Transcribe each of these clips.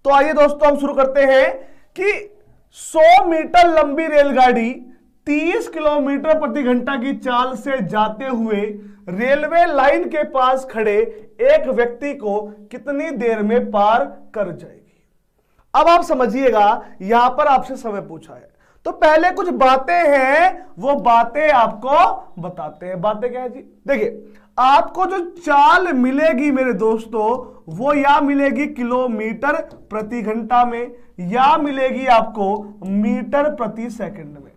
तो आइए दोस्तों हम शुरू करते हैं कि 100 मीटर लंबी रेलगाड़ी 30 किलोमीटर प्रति घंटा की चाल से जाते हुए रेलवे लाइन के पास खड़े एक व्यक्ति को कितनी देर में पार कर जाएगी। अब आप समझिएगा, यहां पर आपसे समय पूछा है तो पहले कुछ बातें हैं, वो बातें आपको बताते हैं। बातें क्या है जी? देखिए, आपको जो चाल मिलेगी मेरे दोस्तों, वो या मिलेगी किलोमीटर प्रति घंटा में या मिलेगी आपको मीटर प्रति सेकंड में।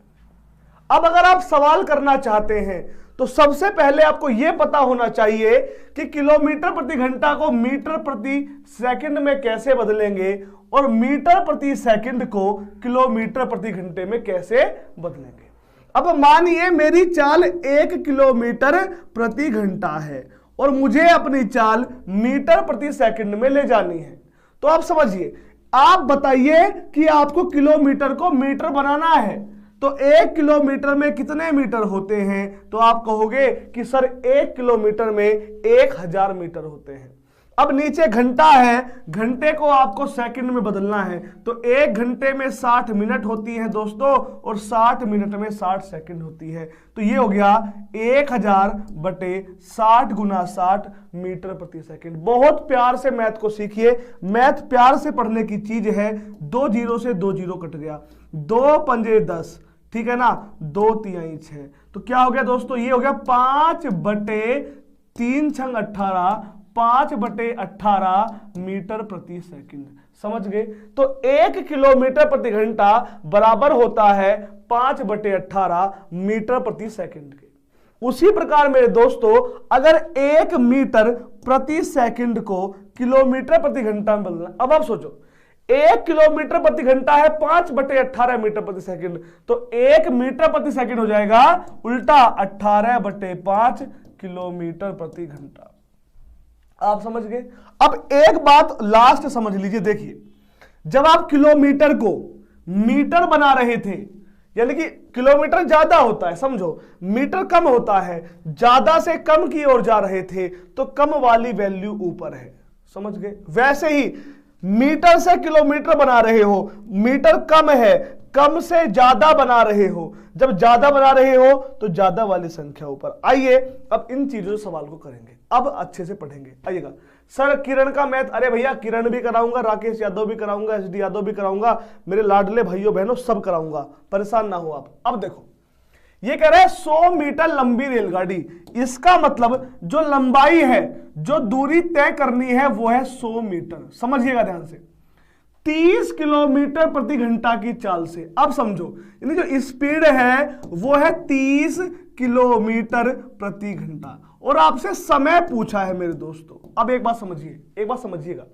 अब अगर आप सवाल करना चाहते हैं तो सबसे पहले आपको यह पता होना चाहिए कि किलोमीटर प्रति घंटा को मीटर प्रति सेकंड में कैसे बदलेंगे और मीटर प्रति सेकंड को किलोमीटर प्रति घंटे में कैसे बदलेंगे। अब मानिए मेरी चाल 1 किलोमीटर प्रति घंटा है और मुझे अपनी चाल मीटर प्रति सेकंड में ले जानी है, तो आप समझिए, आप बताइए कि आपको किलोमीटर को मीटर बनाना है तो 1 किलोमीटर में कितने मीटर होते हैं? तो आप कहोगे कि सर 1 किलोमीटर में 1000 मीटर होते हैं। अब नीचे घंटा है, घंटे को आपको सेकंड में बदलना है तो 1 घंटे में 60 मिनट होती है दोस्तों और 60 मिनट में 60 सेकंड होती है। तो ये हो गया 1000 बटे 60 गुना 60 मीटर प्रति सेकंड। बहुत प्यार से मैथ को सीखिए, मैथ प्यार से पढ़ने की चीज है। 2 जीरो से 2 जीरो कट गया, 2 पंजे 10, ठीक है ना, 2 तिहाई 6, तो क्या हो गया दोस्तों? ये हो गया 5 बटे 3 छंग 18, 5 बटे 18 मीटर प्रति सेकंड। समझ गए? तो 1 किलोमीटर प्रति घंटा बराबर होता है 5 बटे 18 मीटर प्रति सेकंड के। उसी प्रकार मेरे दोस्तों, अगर 1 मीटर प्रति सेकंड को किलोमीटर प्रति घंटा में बदलना, अब आप सोचो 1 किलोमीटर प्रति घंटा है 5 बटे 18 मीटर प्रति सेकंड, तो 1 मीटर प्रति सेकंड हो जाएगा उल्टा 18 बटे 5 किलोमीटर प्रति घंटा। आप समझ गए? अब एक बात लास्ट समझ लीजिए, देखिए, जब आप किलोमीटर को मीटर बना रहे थे, यानी कि किलोमीटर ज्यादा होता है, समझो, मीटर कम होता है, ज्यादा से कम की ओर जा रहे थे तो कम वाली वैल्यू ऊपर है। समझ गए? वैसे ही मीटर से किलोमीटर बना रहे हो, मीटर कम है, कम से ज्यादा बना रहे हो, जब ज्यादा बना रहे हो तो ज्यादा वाली संख्या ऊपर। आइए अब इन चीजों से सवाल को करेंगे, अब अच्छे से पढ़ेंगे। आइएगा सर, किरण का मैथ, अरे भैया किरण भी कराऊंगा, राकेश यादव भी कराऊंगा, SD यादव भी कराऊंगा, मेरे लाडले भाइयों बहनों सब कराऊंगा, परेशान ना हो आप। अब देखो, ये कह रहे हैं 100 मीटर लंबी रेलगाड़ी, इसका मतलब जो लंबाई है, जो दूरी तय करनी है वो है 100 मीटर। समझिएगा ध्यान से, 30 किलोमीटर प्रति घंटा की चाल से। अब समझो, यानी जो स्पीड है वो है 30 किलोमीटर प्रति घंटा और आपसे समय पूछा है मेरे दोस्तों। अब एक बात समझिए, एक बात समझिएगा,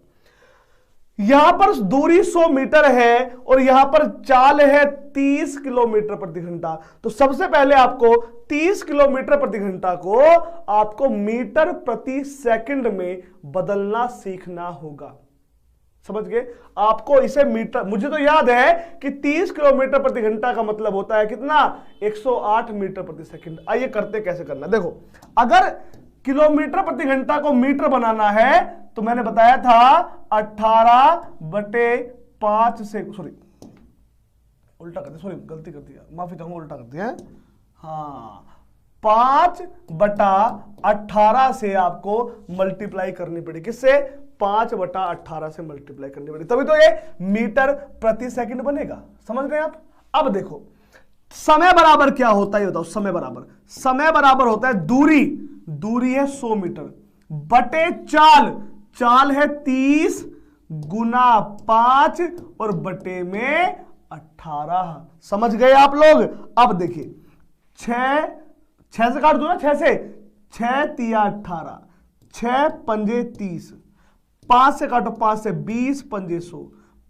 यहां पर दूरी 100 मीटर है और यहां पर चाल है 30 किलोमीटर प्रति घंटा, तो सबसे पहले आपको 30 किलोमीटर प्रति घंटा को आपको मीटर प्रति सेकंड में बदलना सीखना होगा। समझ गए? आपको इसे मीटर, मुझे तो याद है कि 30 किलोमीटर प्रति घंटा का मतलब होता है कितना? 108 मीटर प्रति सेकंड। आइए करते कैसे करना, देखो, अगर किलोमीटर प्रति घंटा को मीटर बनाना है तो मैंने बताया था 18 बटे 5 से, सॉरी उल्टा कर दिया, सॉरी गलती कर दिया, माफी चाहूंगा, उल्टा कर दिया, हाँ, 5 बटा 18 से आपको मल्टीप्लाई करनी पड़ेगी। किससे? 5 बटा 18 से मल्टीप्लाई करनी पड़ेगी, तभी तो ये मीटर प्रति सेकंड बनेगा। समझ गए आप? अब देखो, समय बराबर क्या होता है ये बताओ। समय बराबर होता है दूरी, दूरी है 100 मीटर बटे चाल, चाल है 30 गुना 5 और बटे में 18। समझ गए आप लोग? अब देखिए, 6 से काट दो ना, 6 से, 6 तिया 18, 6 पंजे 30, 5 से काटो 5 से 20 पंजे 100,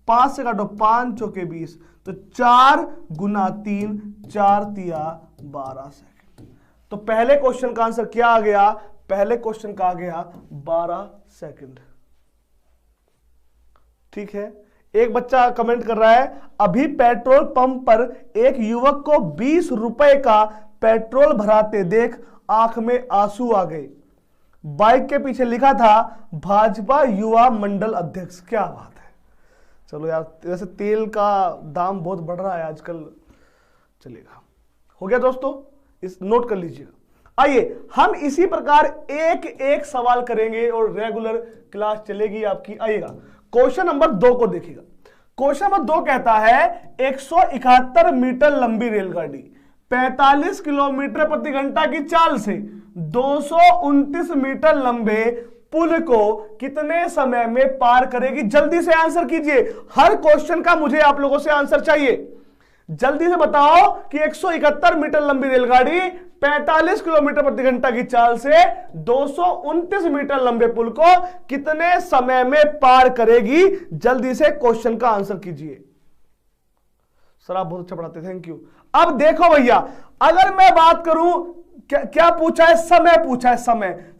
5 से काटो 5 चौके 20, तो 4 गुना 3, 4 तिया 12 सेकंड। तो पहले क्वेश्चन का आंसर क्या आ गया? पहले क्वेश्चन का आ गया 12 सेकंड। ठीक है, एक बच्चा कमेंट कर रहा है, अभी पेट्रोल पंप पर एक युवक को 20 रुपए का पेट्रोल भराते देख आंख में आंसू आ गए। बाइक के पीछे लिखा था भाजपा युवा मंडल अध्यक्ष। क्या बात है, चलो यार, वैसे तेल का दाम बहुत बढ़ रहा है आजकल, चलेगा। हो गया दोस्तों, इस नोट कर लीजिएगा। आइए हम इसी प्रकार एक एक सवाल करेंगे और रेगुलर क्लास चलेगी आपकी। आइएगा क्वेश्चन नंबर 2 को देखिएगा। क्वेश्चन नंबर 2 कहता है 171 मीटर लंबी रेलगाड़ी 45 किलोमीटर प्रति घंटा की चाल से 229 मीटर लंबे पुल को कितने समय में पार करेगी। जल्दी से आंसर कीजिए, हर क्वेश्चन का मुझे आप लोगों से आंसर चाहिए। जल्दी से बताओ कि 171 मीटर लंबी रेलगाड़ी 45 किलोमीटर प्रति घंटा की चाल से 229 मीटर लंबे पुल को कितने समय में पार करेगी। जल्दी से क्वेश्चन का आंसर कीजिए। सर आप बहुत अच्छा पढ़ाते, थैंक यू। अब देखो भैया, अगर मैं बात करूं, क्या पूछा है, समय पूछा है।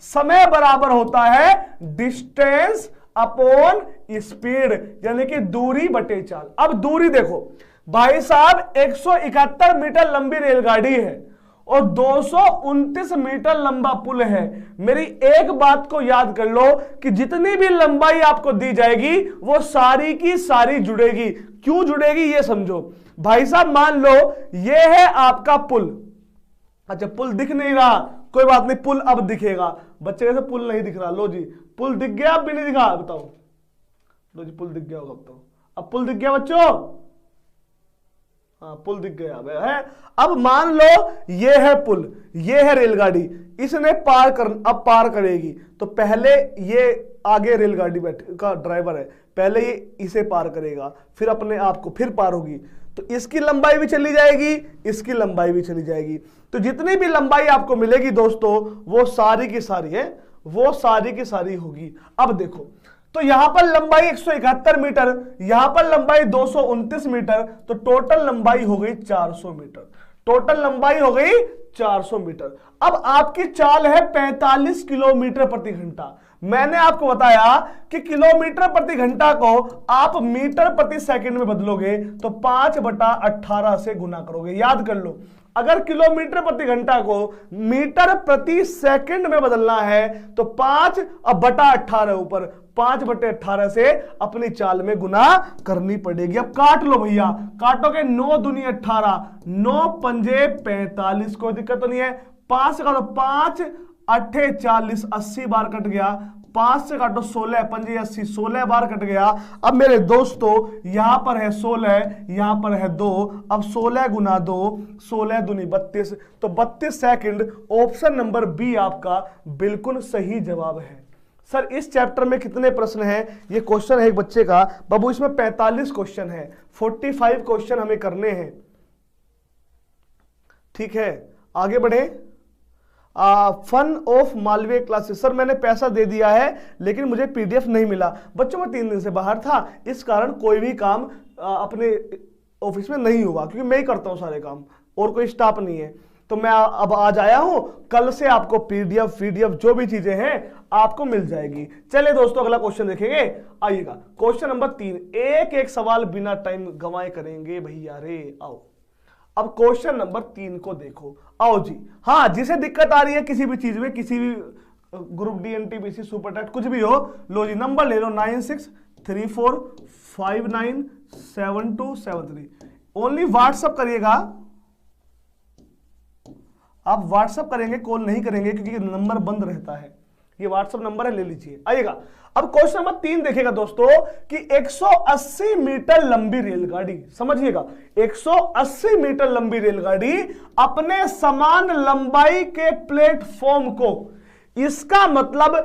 समय बराबर होता है डिस्टेंस अपॉन स्पीड, यानी कि दूरी बटे चाल। अब दूरी देखो भाई साहब, 171 मीटर लंबी रेलगाड़ी है और 229 मीटर लंबा पुल है। मेरी एक बात को याद कर लो कि जितनी भी लंबाई आपको दी जाएगी वो सारी की सारी जुड़ेगी। क्यों जुड़ेगी ये समझो भाई साहब। मान लो ये है आपका पुल, अच्छा पुल दिख नहीं रहा, कोई बात नहीं, पुल अब दिखेगा। बच्चे कैसे पुल नहीं दिख रहा, लो जी पुल दिख गया, अब भी नहीं दिखा, बताओ। लो जी पुल दिख गया होगा, बताओ। अब पुल दिख गया बच्चों, हाँ पुल दिख गया है। अब मान लो ये है पुल, ये है रेलगाड़ी, इसने अब पार करेगी। तो पहले ये आगे रेलगाड़ी का ड्राइवर है, पहले ये इसे पार करेगा, फिर अपने आप को फिर पार होगी। तो इसकी लंबाई भी चली जाएगी, इसकी लंबाई भी चली जाएगी। तो जितनी भी लंबाई आपको मिलेगी दोस्तों वो सारी की सारी है, वो सारी की सारी होगी। अब देखो तो यहां पर लंबाई 171 मीटर, यहां पर लंबाई 229 मीटर, तो टोटल लंबाई हो गई 400 मीटर। टोटल लंबाई हो गई 400 मीटर। अब आपकी चाल है 45 किलोमीटर प्रति घंटा। मैंने आपको बताया कि किलोमीटर प्रति घंटा को आप मीटर प्रति सेकंड में बदलोगे तो 5/18 से गुना करोगे। याद कर लो, अगर किलोमीटर प्रति घंटा को मीटर प्रति सेकंड में बदलना है तो 5/18 ऊपर 5/18 से अपनी चाल में गुना करनी पड़ेगी। अब काट लो भैया, काटोगे 9 दूनी 18, 9 पंजे 45, कोई दिक्कत तो नहीं है। 5 से काटो 5 8 40, 80 बार कट गया। 5 से काटो 16 पंजे 80, 16 बार कट गया। अब मेरे दोस्तों यहां पर है 16, यहां पर है 2, अब 16 गुना 2, 16 दूनी 32, तो 32 सेकंड। ऑप्शन नंबर बी आपका बिल्कुल सही जवाब है। सर इस चैप्टर में कितने प्रश्न हैं? ये क्वेश्चन है एक बच्चे का, बाबू इसमें 45 क्वेश्चन है, 45 क्वेश्चन हमें करने हैं। ठीक है आगे बढ़े। Fun of Malviya classes, sir मैंने पैसा दे दिया है लेकिन मुझे पीडीएफ नहीं मिला। बच्चों मैं 3 दिन से बाहर था, इस कारण कोई भी काम अपने ऑफिस में नहीं हुआ, क्योंकि मैं ही करता हूं सारे काम और कोई स्टाफ नहीं है। तो मैं अब आज आया हूं, कल से आपको पीडीएफ जो भी चीजें हैं आपको मिल जाएगी। चलिए दोस्तों अगला क्वेश्चन देखेंगे। आइएगा क्वेश्चन नंबर 3, एक एक सवाल बिना टाइम गंवाए करेंगे भैया रे। आओ अब क्वेश्चन नंबर 3 को देखो। आओ जी, हाँ जिसे दिक्कत आ रही है किसी भी चीज में, किसी भी group D NTPC super TET कुछ भी हो, लो जी नंबर ले लो 9634597273। ओनली व्हाट्सअप करिएगा, आप व्हाट्सअप करेंगे कॉल नहीं करेंगे क्योंकि नंबर बंद रहता है। ये व्हाट्सअप नंबर है, ले लीजिए। आइएगा अब क्वेश्चन नंबर 3 देखेगा दोस्तों कि 180 मीटर लंबी रेलगाड़ी, समझिएगा 180 मीटर लंबी रेलगाड़ी अपने समान लंबाई के प्लेटफॉर्म को, इसका मतलब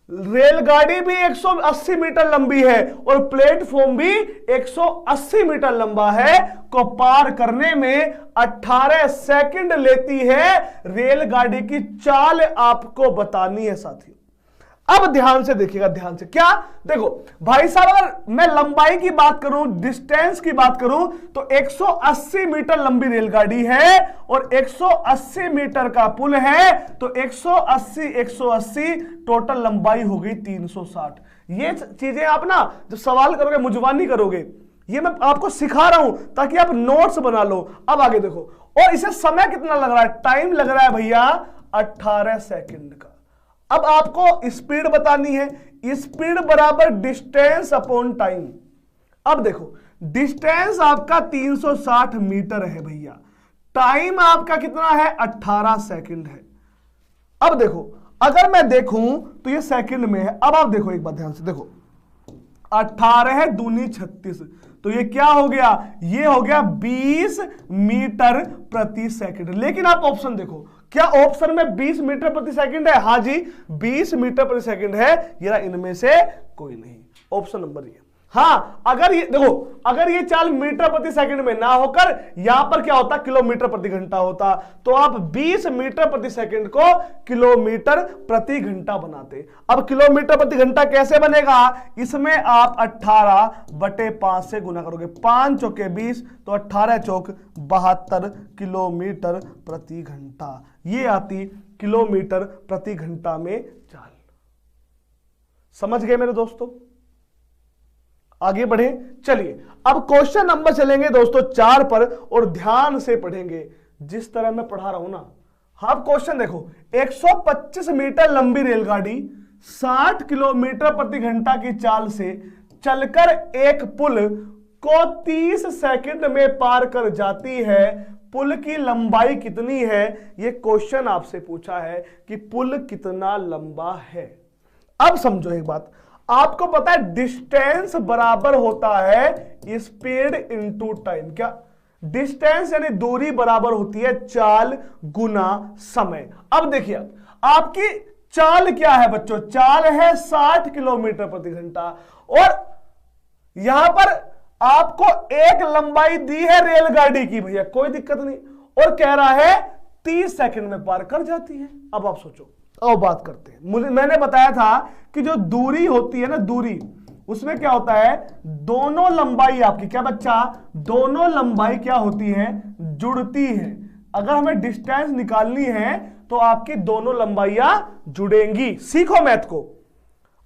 रेलगाड़ी भी 180 मीटर लंबी है और प्लेटफॉर्म भी 180 मीटर लंबा है, को पार करने में 18 सेकंड लेती है। रेलगाड़ी की चाल आपको बतानी है साथियों। अब ध्यान से देखिएगा, ध्यान से। क्या देखो भाई साहब, अगर मैं लंबाई की बात करूं, डिस्टेंस की बात करूं, तो 180 मीटर लंबी रेलगाड़ी है और 180 मीटर का पुल है, तो 180 टोटल लंबाई हो गई 360। ये चीजें आप ना जब सवाल करोगे मुजवानी करोगे, ये मैं आपको सिखा रहा हूं ताकि आप नोट्स बना लो। अब आगे देखो, और इसे समय कितना लग रहा है, टाइम लग रहा है भैया 18 सेकंड का। अब आपको स्पीड बतानी है, स्पीड बराबर डिस्टेंस अपॉन टाइम। अब देखो डिस्टेंस आपका 360 मीटर है भैया, टाइम आपका कितना है 18 सेकंड है। अब देखो अगर मैं देखूं तो ये सेकंड में है। अब आप देखो एक बात ध्यान से देखो, 18 दूनी 36, तो ये क्या हो गया, ये हो गया 20 मीटर प्रति सेकंड। लेकिन आप ऑप्शन देखो, क्या ऑप्शन में 20 मीटर प्रति सेकंड है? हाँ जी 20 मीटर प्रति सेकंड है, ये इनमें से कोई नहीं, ऑप्शन नंबर ये। हाँ अगर ये देखो, अगर ये चाल मीटर प्रति सेकंड में ना होकर यहां पर क्या होता, किलोमीटर प्रति घंटा होता, तो आप 20 मीटर प्रति सेकंड को किलोमीटर प्रति घंटा बनाते। अब किलोमीटर प्रति घंटा कैसे बनेगा, इसमें आप 18/5 से गुना करोगे, 5 चौके 20, तो 18 चौक 72 किलोमीटर प्रति घंटा, ये आती किलोमीटर प्रति घंटा में चाल। समझ गए मेरे दोस्तों? आगे बढ़े, चलिए अब क्वेश्चन नंबर चलेंगे दोस्तों 4 पर, और ध्यान से पढ़ेंगे जिस तरह मैं पढ़ा रहा हूं ना। आप क्वेश्चन देखो, 125 मीटर लंबी रेलगाड़ी 60 किलोमीटर प्रति घंटा की चाल से चलकर एक पुल को 30 सेकंड में पार कर जाती है, पुल की लंबाई कितनी है? यह क्वेश्चन आपसे पूछा है कि पुल कितना लंबा है। अब समझो एक बात, आपको पता है डिस्टेंस बराबर होता है स्पीड इनटू टाइम। क्या डिस्टेंस यानी दूरी बराबर होती है चाल गुना समय। अब देखिए आपकी चाल क्या है बच्चों, चाल है 60 किलोमीटर प्रति घंटा, और यहां पर आपको एक लंबाई दी है रेलगाड़ी की भैया, कोई दिक्कत नहीं, और कह रहा है 30 सेकंड में पार कर जाती है। अब आप सोचो, अब बात करते हैं। मैंने बताया था कि जो दूरी होती है ना, दूरी, उसमें क्या होता है, दोनों लंबाई आपकी, क्या बच्चा, दोनों लंबाई क्या होती है, जुड़ती है। अगर हमें डिस्टेंस निकालनी है तो आपकी दोनों लंबाइयां जुड़ेंगी। सीखो मैथ को,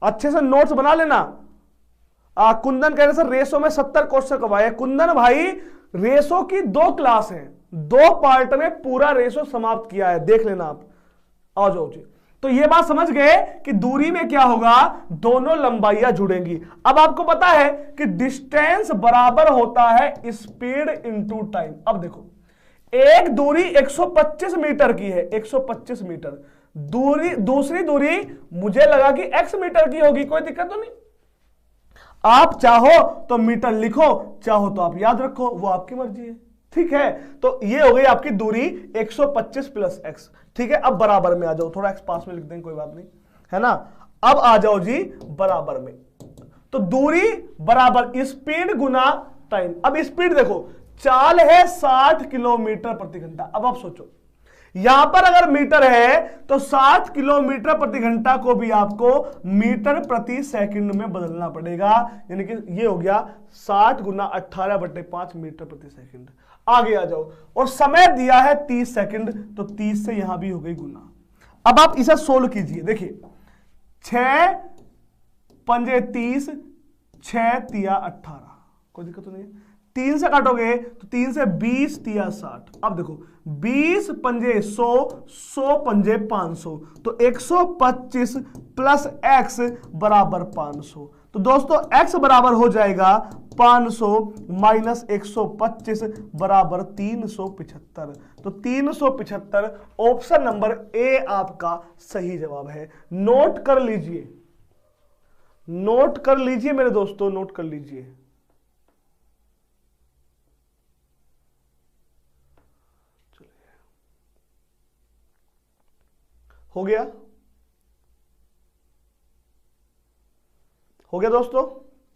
अच्छे से नोट्स बना लेना। कुंदन कह रहे सर रेसो में 70 क्वेश्चन करवाए। कुंदन भाई रेसो की 2 क्लास है, 2 पार्ट में पूरा रेसो समाप्त किया है, देख लेना आप। आ जाओ जी, तो ये बात समझ गए कि दूरी में क्या होगा, दोनों लंबाइयां जुड़ेंगी। अब आपको पता है कि डिस्टेंस बराबर होता है स्पीड इनटू टाइम। अब देखो एक दूरी 125 मीटर की है, 125 मीटर दूरी, दूसरी दूरी मुझे लगा कि x मीटर की होगी, कोई दिक्कत तो नहीं। आप चाहो तो मीटर लिखो, चाहो तो आप याद रखो, वो आपकी मर्जी है, ठीक है। तो ये हो गई आपकी दूरी 125 प्लस x, ठीक है। अब बराबर में आ जाओ, थोड़ा x पास में लिख देंगे, कोई बात नहीं, है ना। अब आ जाओ जी बराबर में, तो दूरी बराबर स्पीड गुना टाइम। अब स्पीड देखो, चाल है 60 किलोमीटर प्रति घंटा। अब आप सोचो, यहां पर अगर मीटर है तो 60 किलोमीटर प्रति घंटा को भी आपको मीटर प्रति सेकंड में बदलना पड़ेगा, यानी कि ये हो गया 60 गुना 18/5 मीटर प्रति सेकंड। आगे आ जाओ, और समय दिया है 30 सेकंड, तो 30 से यहां भी हो गई गुना। अब आप इसे सोल्व कीजिए, देखिए 6 पंजे 30, 6 तिया 18, कोई दिक्कत तो नहीं है। 3 से काटोगे तो 3 से 20 तिया 60। अब देखो 20 पंजे 100, 100 पंजे 500, तो 125 प्लस x बराबर 500। तो दोस्तों x बराबर हो जाएगा 500 माइनस 125 बराबर 375। तो 375 ऑप्शन नंबर ए आपका सही जवाब है। नोट कर लीजिए, नोट कर लीजिए मेरे दोस्तों, नोट कर लीजिए। हो गया, हो गया दोस्तों,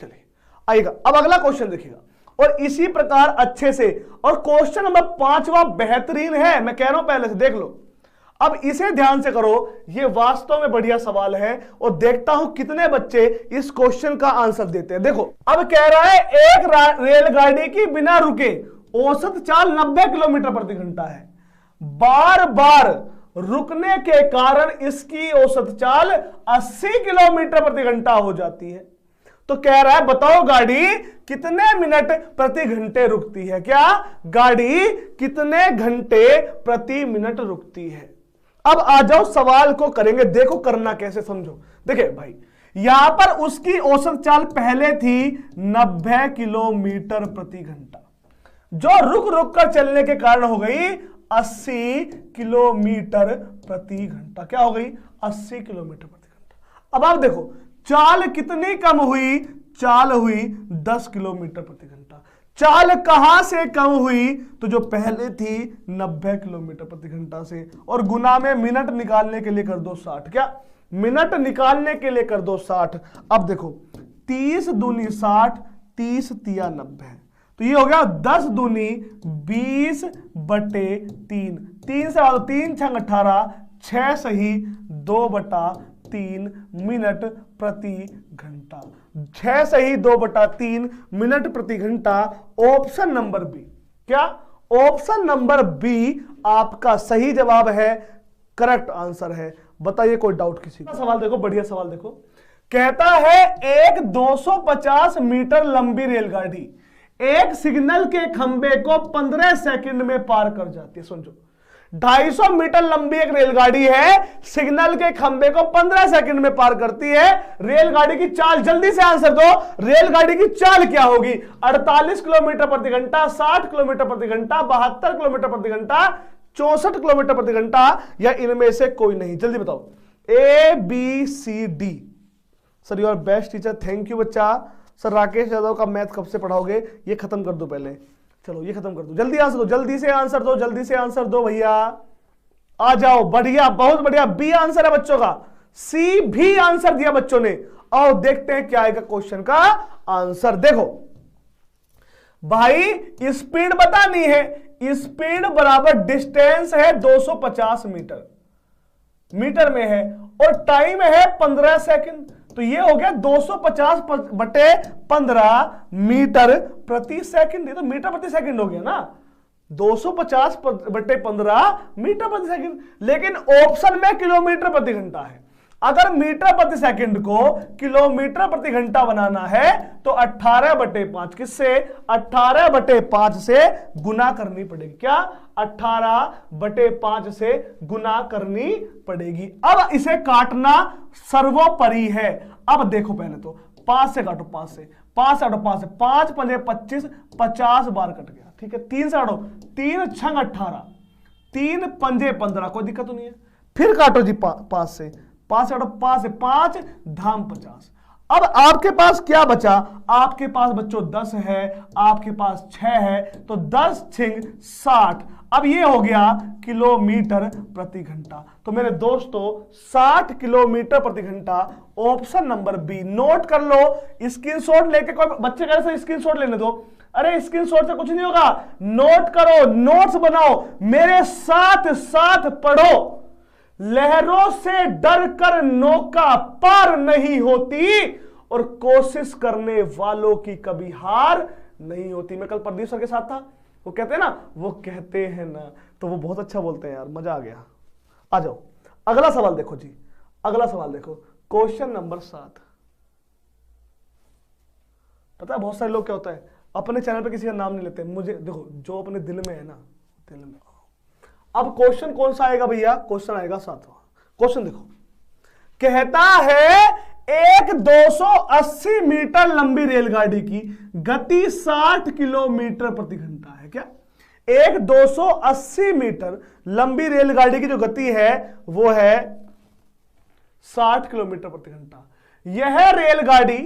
चलिए आइएगा। अब अगला क्वेश्चन देखिएगा, और इसी प्रकार अच्छे से, और क्वेश्चन नंबर 5वां बेहतरीन है, मैं कह रहा हूं पहले से देख लो। अब इसे ध्यान से करो, ये वास्तव में बढ़िया सवाल है, और देखता हूं कितने बच्चे इस क्वेश्चन का आंसर देते हैं। देखो अब कह रहा है एक रेलगाड़ी की बिना रुके औसत चाल 90 किलोमीटर प्रति घंटा है, बार बार रुकने के कारण इसकी औसत चाल 80 किलोमीटर प्रति घंटा हो जाती है। तो कह रहा है बताओ गाड़ी कितने मिनट प्रति घंटे रुकती है, क्या गाड़ी कितने घंटे प्रति मिनट रुकती है। अब आ जाओ सवाल को करेंगे, देखो करना कैसे, समझो। देखिए भाई यहां पर उसकी औसत चाल पहले थी 90 किलोमीटर प्रति घंटा, जो रुक रुक कर चलने के कारण हो गई 80 किलोमीटर प्रति घंटा। क्या हो गई? 80 किलोमीटर प्रति घंटा। अब आप देखो चाल कितनी कम हुई? चाल हुई 10 किलोमीटर प्रति घंटा। चाल कहां से कम हुई? तो जो पहले थी 90 किलोमीटर प्रति घंटा से, और गुना में मिनट निकालने के लिए कर दो 60। क्या? मिनट निकालने के लिए कर दो 60। अब देखो 30 दूनी 60, 30 तिया 90, तो ये हो गया 10 दूनी 20 बटे 3। 3 से 3 छंग 18, 6 सही 2 बटा 3 मिनट प्रति घंटा। 6 सही 2 बटा 3 मिनट प्रति घंटा। Option number B. क्या? ऑप्शन नंबर बी आपका सही जवाब है, करेक्ट आंसर है। बताइए कोई डाउट किसी को? सवाल देखो, बढ़िया सवाल देखो। कहता है एक 250 मीटर लंबी रेलगाड़ी एक सिग्नल के खंबे को 15 सेकंड में पार कर जाती है। समझो 250 मीटर लंबी एक रेलगाड़ी है, सिग्नल के खंबे को 15 सेकंड में पार करती है। रेलगाड़ी की चाल, जल्दी से आंसर दो, रेलगाड़ी की चाल क्या होगी? 48 किलोमीटर प्रति घंटा, 60 किलोमीटर प्रति घंटा, 72 किलोमीटर प्रति घंटा, 64 किलोमीटर प्रति घंटा, या इनमें से कोई नहीं? जल्दी बताओ। A B C D. Sir your best teacher, thank you बच्चा। सर राकेश यादव का मैथ कब से पढ़ाओगे? ये खत्म कर दो पहले, चलो ये खत्म कर दो, जल्दी आंसर दो, जल्दी से आंसर दो, जल्दी से आंसर दो भैया, आ जाओ। बढ़िया, बहुत बढ़िया। बी आंसर है बच्चों का, सी भी आंसर दिया बच्चों ने। और देखते हैं क्या आएगा क्वेश्चन का आंसर। देखो भाई स्पीड बतानी है, स्पीड बराबर डिस्टेंस है 250 मीटर, मीटर में है, और टाइम है 15 सेकंड। तो ये हो गया 250 बटे 15 मीटर प्रति सेकंड। ये तो मीटर प्रति सेकंड हो गया ना, 250 बटे 15 मीटर प्रति सेकंड। लेकिन ऑप्शन में किलोमीटर प्रति घंटा है। अगर मीटर प्रति सेकंड को किलोमीटर प्रति घंटा बनाना है तो 18 बटे 5 किससे? 18 बटे 5 से गुना करनी पड़ेगी। क्या? 18 बटे 5 से गुना करनी पड़ेगी। अब इसे काटना सर्वोपरि है। अब देखो पहले तो 5 से काटो, 5 से 5 काटो, 5 से 5 पंजे 25, 50 बार कट गया। ठीक है, 3 से काटो, 3 छंग 18, 3 पंजे 15, कोई दिक्कत तो नहीं है। फिर काटो जी 5 से, 5 काटो, 5 से 5 धाम 50। अब आपके पास क्या बचा? आपके पास बच्चों 10 है, आपके पास 6 है, तो 10 छिंग 60। अब ये हो गया किलोमीटर प्रति घंटा। तो मेरे दोस्तों 60 किलोमीटर प्रति घंटा, ऑप्शन नंबर बी। नोट कर लो, स्क्रीनशॉट लेके, कोई बच्चे कैसे स्क्रीनशॉट लेने दो। अरे स्क्रीनशॉट से कुछ नहीं होगा, नोट करो, नोट्स बनाओ, मेरे साथ साथ पढ़ो। लहरों से डरकर नौका पार नहीं होती और कोशिश करने वालों की कभी हार नहीं होती। मैं कल प्रदीप सर के साथ था, वो कहते हैं ना, वो कहते हैं ना, तो वो बहुत अच्छा बोलते हैं यार, मजा आ गया। आ जाओ अगला सवाल देखो जी, अगला सवाल देखो, क्वेश्चन नंबर 7। पता है बहुत सारे लोग क्या होता है, अपने चैनल पे किसी का नाम नहीं लेते। मुझे देखो, जो अपने दिल में है ना, दिल में। अब क्वेश्चन कौन सा आएगा भैया? क्वेश्चन आएगा 7वां। क्वेश्चन देखो, कहता है एक 280 मीटर लंबी रेलगाड़ी की गति 60 किलोमीटर प्रति घंटा है। क्या? एक 280 मीटर लंबी रेलगाड़ी की जो गति है वो है 60 किलोमीटर प्रति घंटा। यह रेलगाड़ी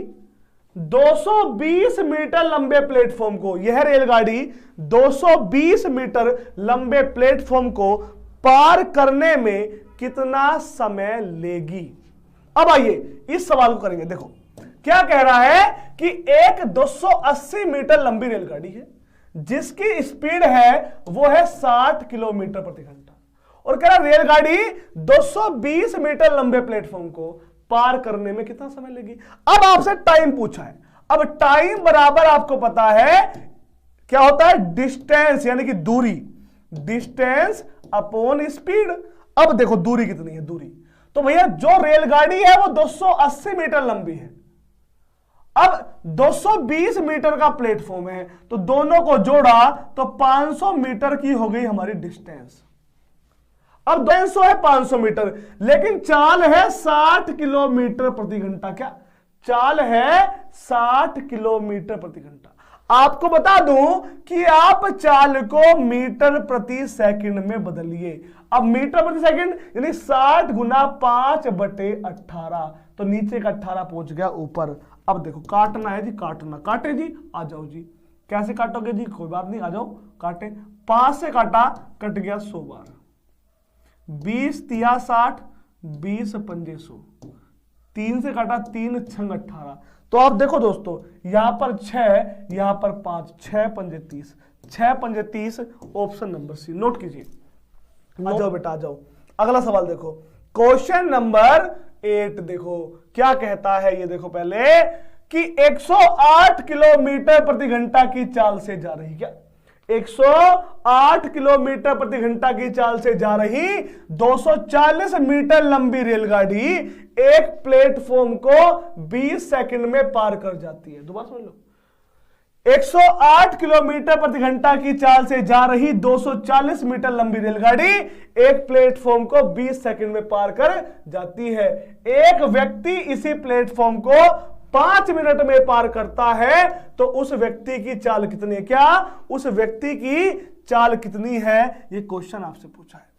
220 मीटर लंबे प्लेटफॉर्म को, यह रेलगाड़ी 220 मीटर लंबे प्लेटफॉर्म को पार करने में कितना समय लेगी? अब आइए इस सवाल को करेंगे। देखो क्या कह रहा है कि एक 280 मीटर लंबी रेलगाड़ी है जिसकी स्पीड है वो है 60 किलोमीटर प्रति घंटा, और कह रहा रेलगाड़ी 220 मीटर लंबे प्लेटफॉर्म को पार करने में कितना समय लेगी। अब आपसे टाइम पूछा है। अब टाइम बराबर आपको पता है क्या होता है? डिस्टेंस यानी कि दूरी, डिस्टेंस अपॉन स्पीड। अब देखो दूरी कितनी है, दूरी तो भैया जो रेलगाड़ी है वो 280 मीटर लंबी है। अब 220 मीटर का प्लेटफॉर्म है, तो दोनों को जोड़ा तो 500 मीटर की हो गई हमारी डिस्टेंस। अब 200 है 500 मीटर, लेकिन चाल है 60 किलोमीटर प्रति घंटा। क्या चाल है? 60 किलोमीटर प्रति घंटा। आपको बता दूं कि आप चाल को मीटर प्रति सेकंड में बदलिए। अब मीटर प्रति सेकंड यानी 60 गुना 5/18, तो नीचे का 18 पहुंच गया ऊपर। अब देखो काटना है जी, काटना, काटे जी, आ जाओ जी। कैसे काटोगे जी? कोई बात नहीं, आ जाओ काटे। 5 से काटा, कट गया 100 बार। 20 तिया 60, 20 पंजे 100। 3 से काटा, 3 छंग 18। तो आप देखो दोस्तों, यहां पर 6, यहां पर 5, 6 पंजे 30, 6 पंजे 30, ऑप्शन नंबर सी। नोट कीजिए, आ जाओ बेटा, आ जाओ। अगला सवाल देखो, क्वेश्चन नंबर 8। देखो क्या कहता है ये, देखो पहले कि 108 किलोमीटर प्रति घंटा की चाल से जा रही, क्या 108 किलोमीटर प्रति घंटा की चाल से जा रही 240 मीटर लंबी रेलगाड़ी एक प्लेटफॉर्म को 20 सेकंड में पार कर जाती है। दोबारा समझ लो, 108 किलोमीटर प्रति घंटा की चाल से जा रही 240 मीटर लंबी रेलगाड़ी एक प्लेटफॉर्म को 20 सेकंड में पार कर जाती है। एक व्यक्ति इसी प्लेटफॉर्म को 5 मिनट में पार करता है, तो उस व्यक्ति की चाल कितनी है? क्या उस व्यक्ति की चाल कितनी है? ये क्वेश्चन आपसे पूछा है।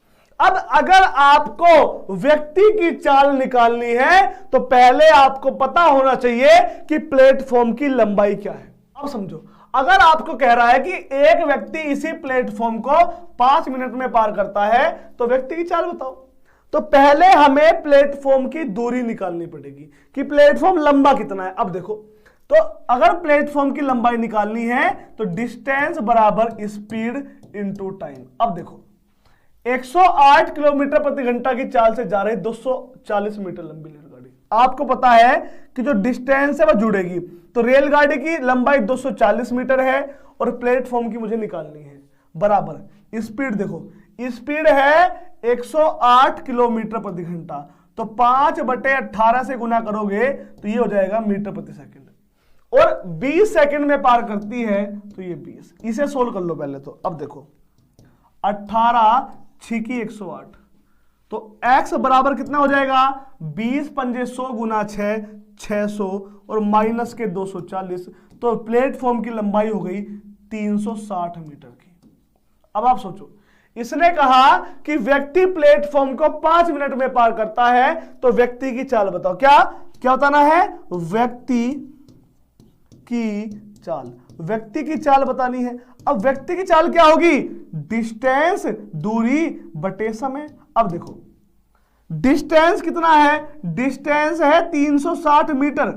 अब अगर आपको व्यक्ति की चाल निकालनी है तो पहले आपको पता होना चाहिए कि प्लेटफॉर्म की लंबाई क्या है। अब समझो, अगर आपको कह रहा है कि एक व्यक्ति इसी प्लेटफॉर्म को 5 मिनट में पार करता है, तो व्यक्ति की चाल बताओ। तो पहले हमें प्लेटफॉर्म की दूरी निकालनी पड़ेगी कि प्लेटफॉर्म लंबा कितना है। अब देखो, तो अगर प्लेटफॉर्म की लंबाई निकालनी है तो डिस्टेंस बराबर स्पीड इनटू टाइम। अब देखो, 108 किलोमीटर प्रति घंटा की चाल से जा रही 240 मीटर लंबी रेलगाड़ी, आपको पता है कि जो डिस्टेंस है वह जुड़ेगी, तो रेलगाड़ी की लंबाई 240 मीटर है और प्लेटफॉर्म की मुझे निकालनी है, बराबर स्पीड। देखो स्पीड है 108 किलोमीटर प्रति घंटा, तो 5/18 से गुना करोगे तो ये हो जाएगा मीटर प्रति सेकंड, और 20 सेकंड में पार करती है, तो ये 20। इसे सोल्व कर लो पहले। तो अब देखो, 18 छिकी 108, तो x बराबर कितना हो जाएगा? 20 पंजे 100 गुना 6, 600 और माइनस के 240, तो प्लेटफॉर्म की लंबाई हो गई 360 मीटर की। अब आप सोचो, इसने कहा कि व्यक्ति प्लेटफॉर्म को 5 मिनट में पार करता है, तो व्यक्ति की चाल बताओ। क्या क्या बताना है? व्यक्ति की चाल, व्यक्ति की चाल बतानी है। अब व्यक्ति की चाल क्या होगी? डिस्टेंस, दूरी बटे समय। अब देखो डिस्टेंस कितना है? डिस्टेंस है 360 मीटर,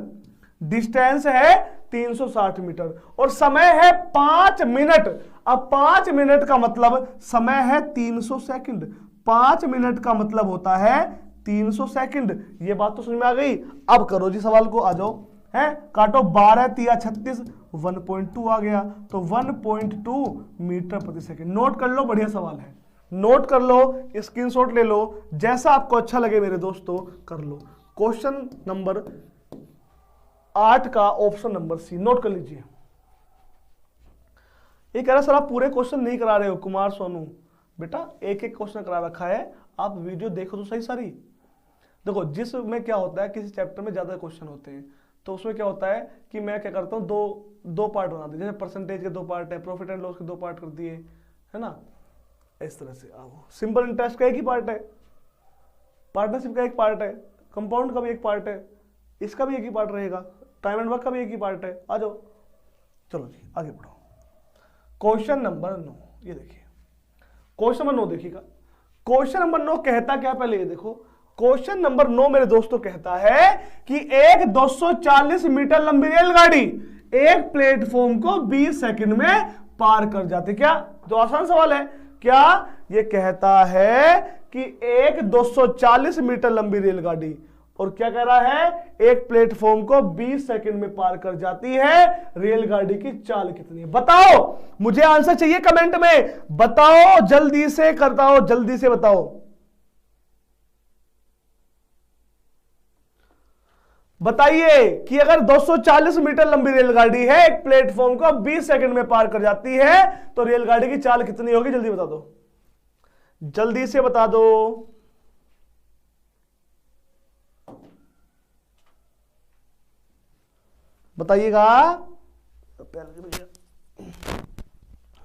डिस्टेंस है 360 मीटर और समय है 5 मिनट। अब 5 मिनट का मतलब समय है 300 सेकंड, 5 मिनट का मतलब होता है 300 सेकंड। ये बात तो समझ में आ गई। अब करो जी सवाल को, आ जाओ, है काटो। 12 तिया 36, 1.2 आ गया, तो 1.2 मीटर प्रति सेकंड। नोट कर लो, बढ़िया सवाल है, नोट कर लो, स्क्रीनशॉट ले लो, जैसा आपको अच्छा लगे मेरे दोस्तों कर लो। क्वेश्चन नंबर 8 का ऑप्शन नंबर सी, नोट कर लीजिए। ये कह रहा सर आप पूरे क्वेश्चन नहीं करा रहे हो कुमार सोनू। बेटा एक एक क्वेश्चन करा रखा है, आप वीडियो देखो तो सही सारी। देखो जिसमें क्या होता है, किसी चैप्टर में ज्यादा क्वेश्चन होते हैं, तो उसमें क्या होता है कि मैं क्या करता हूँ, दो पार्ट बना दिए। जैसे परसेंटेज के 2 पार्ट है, प्रॉफिट एंड लॉस के 2 पार्ट कर दिए, है ना, इस तरह से। आओ, सिंपल इंटरेस्ट का एक ही पार्ट है, पार्टनरशिप का एक पार्ट है, कंपाउंड का भी एक पार्ट है, इसका भी एक ही पार्ट रहेगा, टाइम एंड वर्क का भी एक ही पार्ट है। आ जाओ, चलो जी आगे बढ़ो। क्वेश्चन नंबर 9, ये देखिए क्वेश्चन नंबर 9 देखिएगा। क्वेश्चन नंबर 9 कहता क्या, पहले ये देखो। क्वेश्चन नंबर 9 मेरे दोस्तों कहता है कि एक 240 मीटर लंबी रेलगाड़ी एक प्लेटफॉर्म को 20 सेकंड में पार कर जाती। क्या जो आसान सवाल है, क्या ये कहता है कि एक 240 मीटर लंबी रेलगाड़ी, और क्या कह रहा है, एक प्लेटफॉर्म को 20 सेकंड में पार कर जाती है, रेलगाड़ी की चाल कितनी है? बताओ, मुझे आंसर चाहिए कमेंट में, बताओ जल्दी से, करता हो जल्दी से बताओ। बताइए कि अगर 240 मीटर लंबी रेलगाड़ी है, एक प्लेटफॉर्म को 20 सेकंड में पार कर जाती है, तो रेलगाड़ी की चाल कितनी होगी? जल्दी बता दो, जल्दी से बता दो। बताइएगा।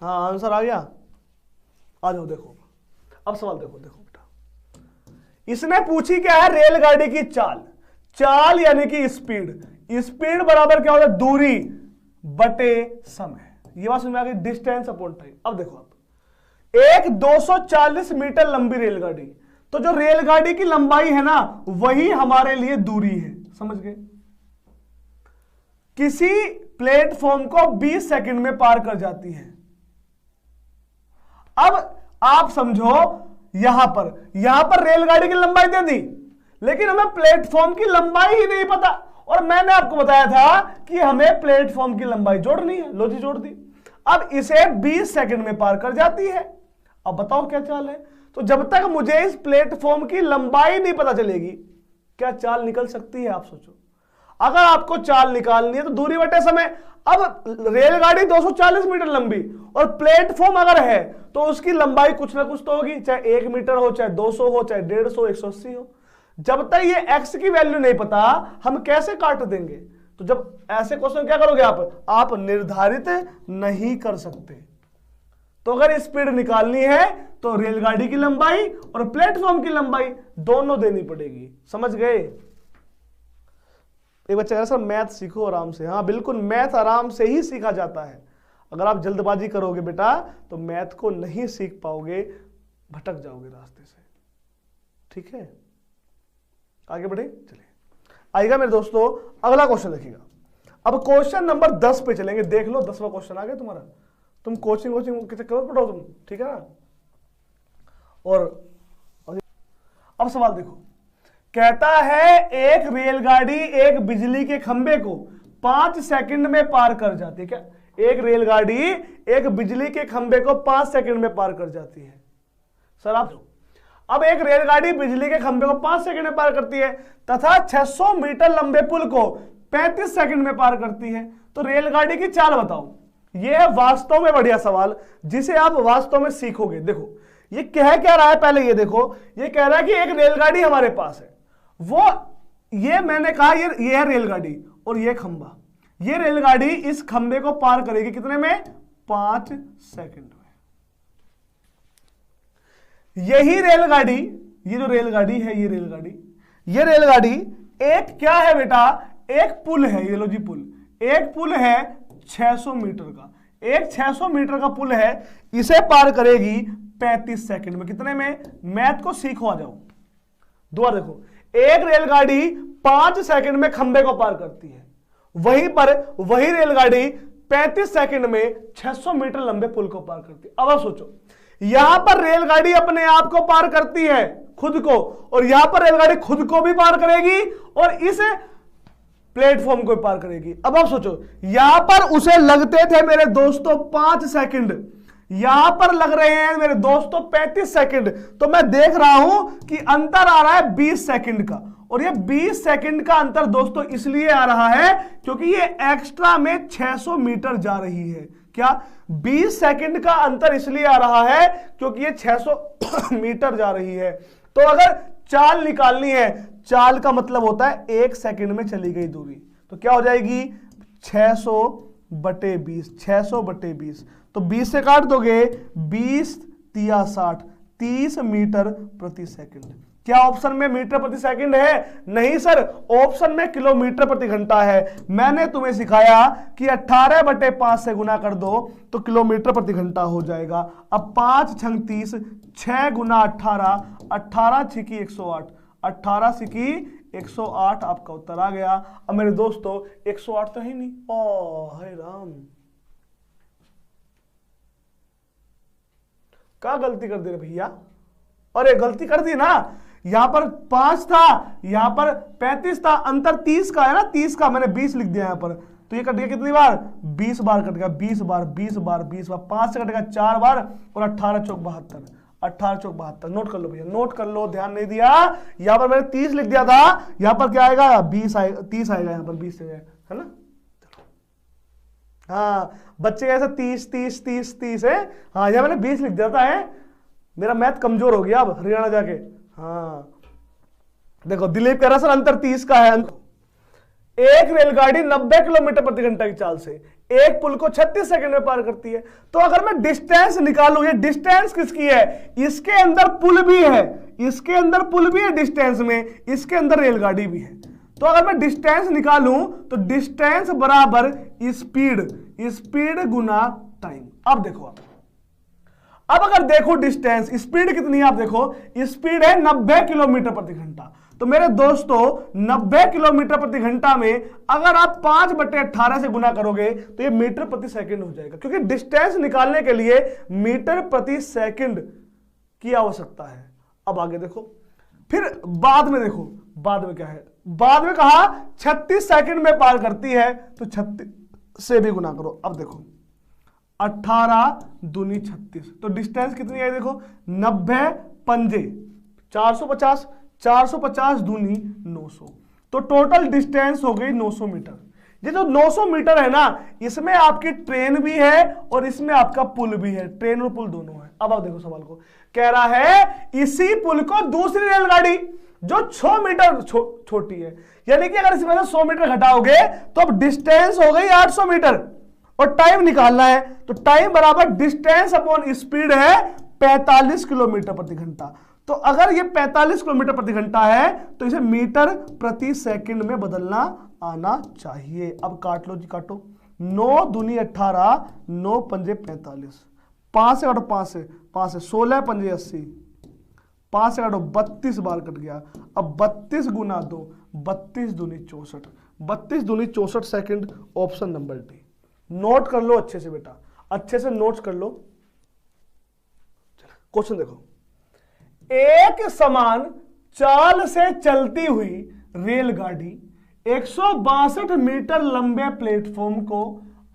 हाँ आंसर आ गया। आ जाओ देखो, अब सवाल देखो बेटा। इसने पूछी क्या है, रेलगाड़ी की चाल। चाल यानी कि स्पीड। स्पीड बराबर क्या होता है, दूरी बटे समय। ये बात समझ में आ गई, डिस्टेंस अपॉन टाइम। अब देखो आप, एक 240 मीटर लंबी रेलगाड़ी, तो जो रेलगाड़ी की लंबाई है ना वही हमारे लिए दूरी है, समझ गए। किसी प्लेटफॉर्म को 20 सेकंड में पार कर जाती है। अब आप समझो, यहां पर रेलगाड़ी की लंबाई दे दी, लेकिन हमें प्लेटफॉर्म की लंबाई ही नहीं पता। और मैंने आपको बताया था कि हमें प्लेटफॉर्म की लंबाई जोड़नी है, लो जी जोड़ दी। अब इसे 20 सेकंड में पार कर जाती है। अब बताओ क्या चाल है। तो जब तक मुझे इस प्लेटफॉर्म की लंबाई नहीं पता चलेगी, क्या चाल निकल सकती है, आप सोचो। अगर आपको चाल निकालनी है तो दूरी बटे समय। अब रेलगाड़ी 240 मीटर लंबी और प्लेटफॉर्म अगर है तो उसकी लंबाई कुछ ना कुछ तो होगी, चाहे 1 मीटर हो, चाहे 200 हो, चाहे 150, 180 हो। जब तक ये x की वैल्यू नहीं पता, हम कैसे काट देंगे। तो जब ऐसे क्वेश्चन क्या करोगे आप निर्धारित नहीं कर सकते। तो अगर स्पीड निकालनी है तो रेलगाड़ी की लंबाई और प्लेटफॉर्म की लंबाई दोनों देनी पड़ेगी, समझ गए। एक बच्चा कह रहा सर मैथ सीखो आराम से। हाँ बिल्कुल, मैथ आराम से ही सीखा जाता है। अगर आप जल्दबाजी करोगे बेटा तो मैथ को नहीं सीख पाओगे, भटक जाओगे रास्ते से, ठीक है। आगे बढ़े, चलिए आएगा मेरे दोस्तों अगला क्वेश्चन देखिएगा। अब क्वेश्चन नंबर 10 पे चलेंगे। देख लो 10वां क्वेश्चन आ गया तुम्हारा। तुम कोचिंग के चक्कर में पढ़ो तुम, ठीक है ना। और अब सवाल देखो, कहता है एक रेलगाड़ी एक बिजली के खंभे को 5 सेकंड में पार कर जाती है। क्या एक रेलगाड़ी एक बिजली के खंभे को 5 सेकंड में पार कर जाती है। सर आप, अब एक रेलगाड़ी बिजली के खंभे को 5 सेकंड में पार करती है तथा 600 मीटर लंबे पुल को 35 सेकंड में पार करती है, तो रेलगाड़ी की चाल बताओ। यह है वास्तव में बढ़िया सवाल, जिसे आप वास्तव में सीखोगे। देखो ये कह क्या रहा है, पहले ये देखो। ये कह रहा है कि एक रेलगाड़ी हमारे पास है, वो ये मैंने कहा ये है रेलगाड़ी और ये खंभा। ये रेलगाड़ी इस खंभे को पार करेगी कितने में, 5 सेकंड में। यही रेलगाड़ी, ये जो रेलगाड़ी है, ये रेलगाड़ी एक क्या है बेटा, एक पुल है। ये लो जी पुल, एक पुल है 600 मीटर का, एक 600 मीटर का पुल है, इसे पार करेगी 35 सेकंड में। कितने में, मैथ को सीखो, आ जाओ। दोबारा देखो, एक रेलगाड़ी 5 सेकंड में खंबे को पार करती है, वहीं पर वही रेलगाड़ी 35 सेकंड में 600 मीटर लंबे पुल को पार करती है। अब आप सोचो, यहां पर रेलगाड़ी अपने आप को पार करती है, खुद को, और यहां पर रेलगाड़ी खुद को भी पार करेगी और इस प्लेटफॉर्म को पार करेगी। अब आप सोचो, यहां पर उसे लगते थे मेरे दोस्तों 5 सेकंड, यहां पर लग रहे हैं मेरे दोस्तों 35 सेकंड। तो मैं देख रहा हूं कि अंतर आ रहा है 20 सेकंड का। और ये 20 सेकंड का अंतर दोस्तों इसलिए आ रहा है क्योंकि ये एक्स्ट्रा में 600 मीटर जा रही है। क्या 20 सेकंड का अंतर इसलिए आ रहा है क्योंकि ये 600 मीटर जा रही है। तो अगर चाल निकालनी है, चाल का मतलब होता है 1 सेकंड में चली गई दूरी, तो क्या हो जाएगी 600/20, 600/20। तो 20 से काट दोगे, 20 तिया 60, 30 मीटर प्रति सेकंड। क्या ऑप्शन में मीटर प्रति सेकंड है? नहीं सर, ऑप्शन में किलोमीटर प्रति घंटा है। मैंने तुम्हें सिखाया कि 18/5 से गुना कर दो तो किलोमीटर प्रति घंटा हो जाएगा। अब 5 छंग 30, 6 गुना 18, 18 छिकी 108, 18 छिकी 108 आपका उत्तर आ गया। अब मेरे दोस्तों 108 तो है नहीं, ओ हे राम, क्या गलती कर दे रहे भैया? अरे गलती कर दी ना, यहां पर 5 था, यहां पर 35 था, अंतर 30 का है ना, 30 का मैंने 20 लिख दिया यहां पर। तो ये कट गया कितनी बार? 20 बार कट गया, 20 बार, 20 बार, 20 बार, 5 से कटेगा 4 बार और 18 चौक 72, 18 चौक 72। नोट कर लो भैया, नोट कर लो, ध्यान नहीं दिया। यहां पर मैंने 30 लिख दिया था, यहां पर क्या आएगा? 20 आएगा, 30 आएगा यहां पर, 20 से है ना। हाँ बच्चे ऐसा 30 30 30 30 है। हाँ यहां मैंने 20 लिख दिया था, है मेरा मैथ कमजोर हो गया अब हरियाणा जाके। हाँ देखो दिलीप कह रहा सर अंतर 30 का है। एक रेलगाड़ी 90 किलोमीटर प्रति घंटा की चाल से एक पुल को 36 सेकंड में पार करती है। तो अगर मैं डिस्टेंस निकालूं, ये डिस्टेंस किसकी है? इसके अंदर पुल भी है, इसके अंदर पुल भी है डिस्टेंस में, इसके अंदर रेलगाड़ी भी है। तो अगर मैं डिस्टेंस निकालूं तो डिस्टेंस बराबर स्पीड, स्पीड गुना टाइम। अब देखो अब अगर देखो डिस्टेंस, स्पीड कितनी है? आप देखो स्पीड है 90 किलोमीटर प्रति घंटा। तो मेरे दोस्तों 90 किलोमीटर प्रति घंटा में अगर आप 5/18 से गुना करोगे तो ये मीटर प्रति सेकंड हो जाएगा, क्योंकि डिस्टेंस निकालने के लिए मीटर प्रति सेकंड की आवश्यकता है। अब आगे देखो, फिर बाद में देखो, बाद में क्या है? बाद में कहा 36 सेकंड में पार करती है, तो 36 से भी गुना करो। अब देखो 18 दूनी 36, तो डिस्टेंस कितनी है? देखो 90 पंजे 450, 450 दूनी 900, तो टोटल डिस्टेंस हो गई 900 मीटर। ये जो 900 मीटर है ना, इसमें आपकी ट्रेन भी है और इसमें आपका पुल भी है, ट्रेन और पुल दोनों है। अब आप देखो सवाल को, कह रहा है इसी पुल को दूसरी रेलगाड़ी जो 6 मीटर छोटी है, यानी कि अगर इसमें से 100 मीटर घटाओगे तो अब डिस्टेंस हो गई 800 मीटर और टाइम निकालना है। तो टाइम बराबर डिस्टेंस अपॉन स्पीड है 45 किलोमीटर प्रति घंटा। तो अगर ये 45 किलोमीटर प्रति घंटा है तो इसे मीटर प्रति सेकंड में बदलना आना चाहिए। अब काट लो जी, काटो। 9 दूनी 18, 9 पंजे 45, 5 से काटो, 5 से 16 पंजे 80, 5 से काटो 32 बार कट गया। अब 32 गुना 2, 32 दूनी 64, 32 दूनी 64 second, option number D. Note कर लो अच्छे से बेटा, अच्छे से नोट कर लो। क्वेश्चन देखो, एक समान चाल से चलती हुई रेलगाड़ी 162 मीटर लंबे प्लेटफॉर्म को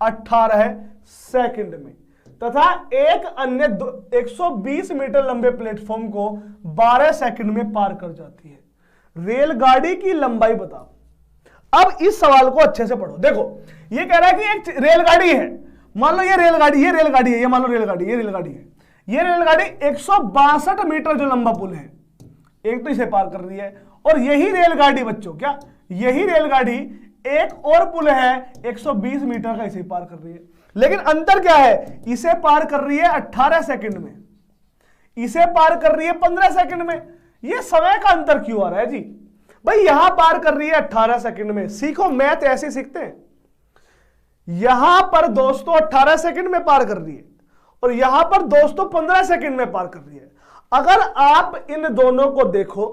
18 सेकंड में तथा एक अन्य 120 मीटर लंबे प्लेटफॉर्म को 12 सेकंड में पार कर जाती है। रेलगाड़ी की लंबाई बताओ। अब इस सवाल को अच्छे से पढ़ो। देखो ये कह रहा है कि एक रेलगाड़ी है, मान लो ये रेलगाड़ी है, ये मान लो रेलगाड़ी है, ये रेलगाड़ी 162 मीटर जो लंबा पुल है, एक तो इसे पार कर रही है, और यही रेलगाड़ी बच्चों, क्या यही रेलगाड़ी एक और पुल है 120 मीटर का, इसे पार कर रही है। लेकिन अंतर क्या है? इसे पार कर रही है 18 सेकंड में, इसे पार कर रही है 15 सेकंड में। यह समय का अंतर क्यों आ रहा है जी? भाई यहां पार कर रही है 18 सेकंड में, सीखो मैथ ऐसे सीखते हैं। यहां पर दोस्तों 18 सेकंड में पार कर रही है और यहां पर दोस्तों 15 सेकंड में पार कर रही है। अगर आप इन दोनों को देखो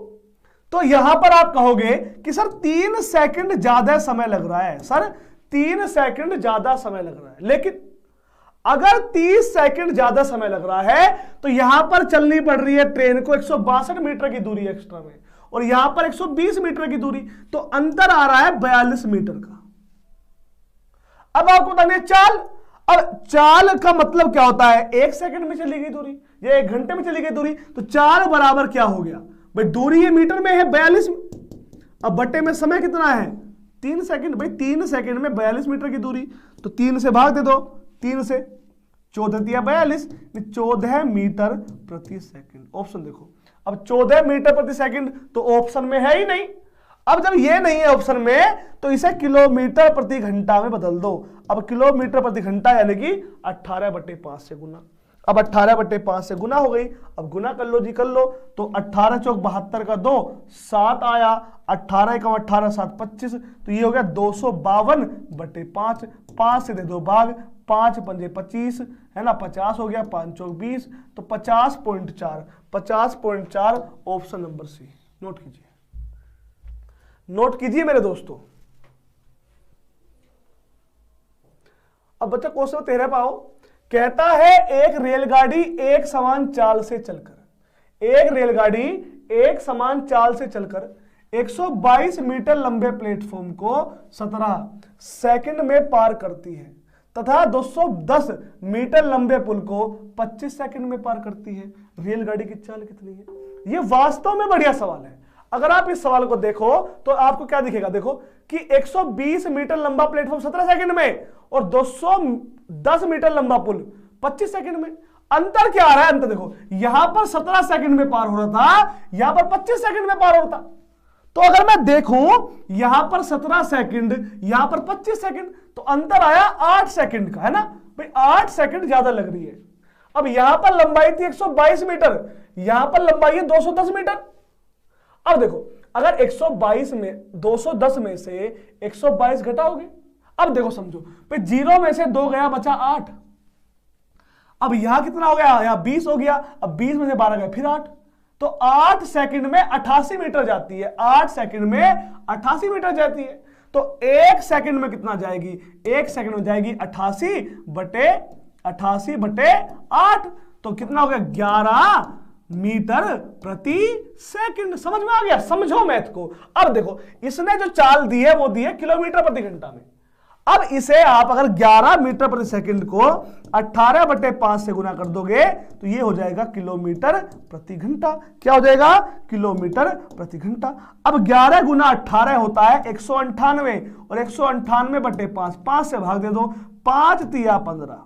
तो यहां पर आप कहोगे कि सर 3 सेकंड ज्यादा समय लग रहा है, सर 3 सेकंड ज्यादा समय लग रहा है। लेकिन अगर 30 सेकंड ज्यादा समय लग रहा है तो यहां पर चलनी पड़ रही है ट्रेन को 162 मीटर की दूरी एक्स्ट्रा में, और यहां पर 120 मीटर की दूरी, तो अंतर आ रहा है 42 मीटर का। अब आपको बताने चाल, अब चाल का मतलब क्या होता है? 1 सेकंड में चली गई दूरी या 1 घंटे में चली गई दूरी, तो चाल बराबर क्या हो गया भाई? दूरी ये मीटर में है 42, अब बट्टे में समय कितना है? 3 सेकंड। भाई 3 सेकंड में 42 मीटर की दूरी, तो 3 से भाग दे दो, 3 से 14 दिया 42, 14 मीटर प्रति सेकंड। ऑप्शन देखो, अब 14 मीटर प्रति सेकंड तो ऑप्शन में है ही नहीं। अब जब ये नहीं है ऑप्शन में तो इसे किलोमीटर प्रति घंटा में बदल दो। अब किलोमीटर प्रति घंटा यानी कि 18/5 से गुना। अब 18/5 से गुना हो गई। अब गुना कर लो जी, कर लो। तो 18 चौक 72 का 2, 7 आया, 18 × 18 7 25, तो ये हो गया 252/5। 5 से दे दो भाग, 5 पंजे 25 है ना, 50 हो गया, 5 चौक 20, तो 50.4, 50.4 ऑप्शन नंबर सी। नोट कीजिए, नोट कीजिए मेरे दोस्तों। अब बच्चा क्वेश्चन 13 पाओ। कहता है एक रेलगाड़ी एक समान चाल से चलकर, एक रेलगाड़ी एक समान चाल से चलकर 122 मीटर लंबे प्लेटफॉर्म को 17 सेकंड में पार करती है तथा 210 मीटर लंबे पुल को 25 सेकंड में पार करती है। रेलगाड़ी की चाल कितनी है? यह वास्तव में बढ़िया सवाल है। अगर आप इस सवाल को देखो तो आपको क्या दिखेगा? देखो कि 120 मीटर लंबा प्लेटफॉर्म 17 सेकंड में और 210 मीटर लंबा पुल 25 सेकंड में। अंतर क्या आ रहा है? अंतर देखो, यहां पर 17 सेकंड में पार हो रहा था, यहां पर 25 सेकंड में पार हो रहा था। तो अगर मैं देखूं यहां पर 17 सेकंड, यहां पर 25 सेकंड, तो अंतर आया 8 सेकंड का, है ना भाई, 8 सेकंड ज्यादा लग रही है। अब यहां पर लंबाई थी 122 मीटर, यहां पर लंबाई है 210 मीटर। अब देखो, अगर 122 में 210 में से 122 घटाओगे, अब देखो समझो भाई, 0 में से 2 गया, बचा 8। अब यहां कितना हो गया? यहां 20 हो गया। अब 20 में से 12 गया, फिर 8, तो 8 सेकंड में 88 मीटर जाती है। 8 सेकंड में 88 मीटर जाती है। तो 1 सेकंड में कितना जाएगी? 1 सेकंड में जाएगी 88 बटे 8, तो कितना हो गया? 11 मीटर प्रति सेकंड। समझ में आ गया? समझो मैथ को। अब देखो, इसने जो चाल दी है वो दी है किलोमीटर प्रति घंटा में। अब इसे आप अगर 11 मीटर प्रति सेकंड को 18 बटे 5 से गुना कर दोगे तो ये हो जाएगा किलोमीटर प्रति घंटा। क्या हो जाएगा? किलोमीटर प्रति घंटा। अब 11 गुना 18 होता है 198, और 198 बटे 5, 5 से भाग दे दो, 5 तिया 15,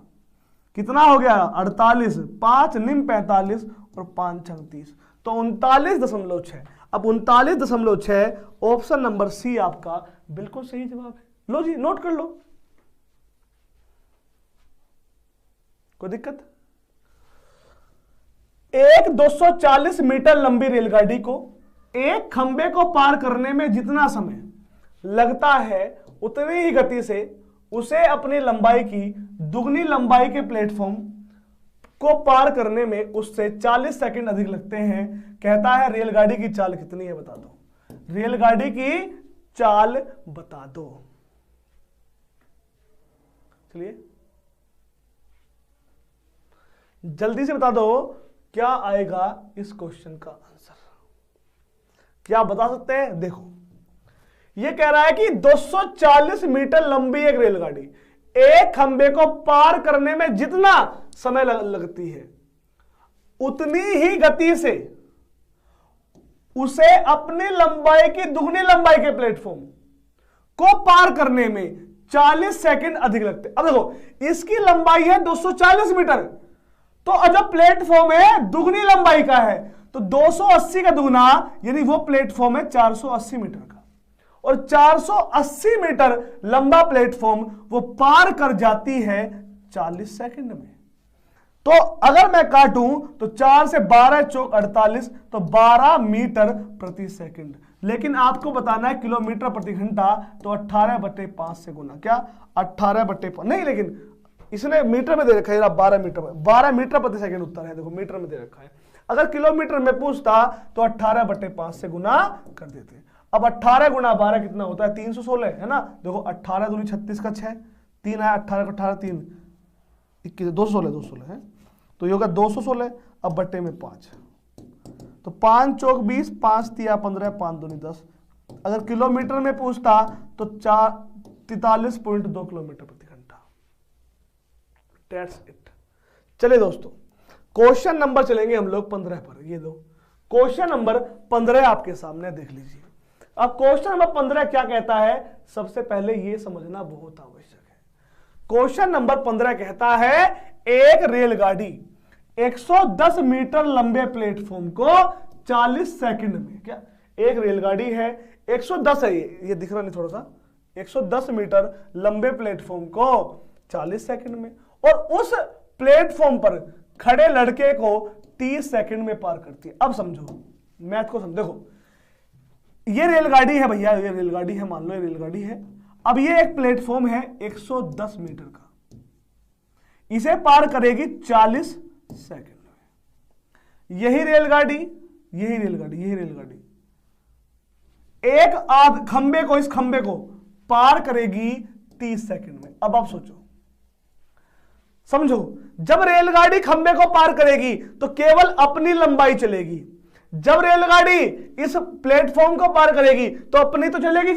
कितना हो गया? 48, 5 निम 45 और 5 छंग 30, तो 39.6। अब 39.6 ऑप्शन नंबर सी आपका बिल्कुल सही जवाब है। लो जी, नोट कर लो, कोई दिक्कत? एक 240 मीटर लंबी रेलगाड़ी को एक खंबे को पार करने में जितना समय लगता है उतनी ही गति से उसे अपनी लंबाई की दुगनी लंबाई के प्लेटफॉर्म को पार करने में उससे 40 सेकंड अधिक लगते हैं। कहता है रेलगाड़ी की चाल कितनी है? बता दो। रेलगाड़ी की चाल बता दो। चलिए जल्दी से बता दो, क्या आएगा इस क्वेश्चन का आंसर? क्या बता सकते हैं? देखो, यह कह रहा है कि 240 मीटर लंबी एक रेलगाड़ी एक खंबे को पार करने में जितना समय लगती है उतनी ही गति से उसे अपनी लंबाई की दुगनी लंबाई के प्लेटफॉर्म को पार करने में 40 सेकंड अधिक लगते। अब देखो, इसकी लंबाई है 240 मीटर, तो जब प्लेटफॉर्म है दुगनी लंबाई का है तो 280 का दुगना, यानी वो प्लेटफॉर्म है 480 मीटर का, और 480 मीटर लंबा प्लेटफॉर्म वो पार कर जाती है 40 सेकंड में। तो अगर मैं काटूं तो 4 से 12 चौक 48, तो 12 मीटर प्रति सेकंड। लेकिन आपको बताना है किलोमीटर प्रति घंटा, तो 18 बटे 5 से गुना। क्या? 18 बटे 5 नहीं, लेकिन इसने मीटर में दे रखा है, 12 मीटर प्रति सेकंड उत्तर है। देखो, मीटर में दे रखा है। अगर किलोमीटर में पूछता तो 18 बटे 5 से गुना कर देते। अब 18 गुना 12 कितना होता है? 316, है ना। देखो, 18 दूनी 36 का 6, 3 है, 18 को 18 3 21, 216 है, तो ये होगा 216। अब बटे में 5, तो 5 चौक 20, 5 तिया 15, 5 दूनी 10। अगर किलोमीटर में पूछता तो 43.2 किलोमीटर प्रति घंटा। That's it. चलिए दोस्तों, क्वेश्चन नंबर चलेंगे हम लोग 15 पर। ये दो क्वेश्चन नंबर 15 आपके सामने देख लीजिए। अब क्वेश्चन नंबर 15 क्या कहता है, सबसे पहले ये समझना बहुत आवश्यक है। क्वेश्चन नंबर 15 कहता है एक रेलगाड़ी 110 मीटर लंबे प्लेटफॉर्म को 40 सेकंड में, क्या एक रेलगाड़ी है 110 है, ये दिख रहा नहीं थोड़ा सा, 110 मीटर लंबे प्लेटफॉर्म को 40 सेकंड में, और उस प्लेटफॉर्म पर खड़े लड़के को 30 सेकंड में पार करती है। अब समझो, मैथ को समझो। देखो, ये रेलगाड़ी है भैया, ये रेलगाड़ी है, मान लो ये रेलगाड़ी है। अब ये एक प्लेटफॉर्म है 110 मीटर का, इसे पार करेगी 40 सेकंड में। यही रेलगाड़ी एक आध खंबे को, इस खंबे को पार करेगी 30 सेकंड में। अब आप सोचो, समझो, जब रेलगाड़ी खंबे को पार करेगी तो केवल अपनी लंबाई चलेगी, जब रेलगाड़ी इस प्लेटफॉर्म को पार करेगी तो अपनी तो चलेगी,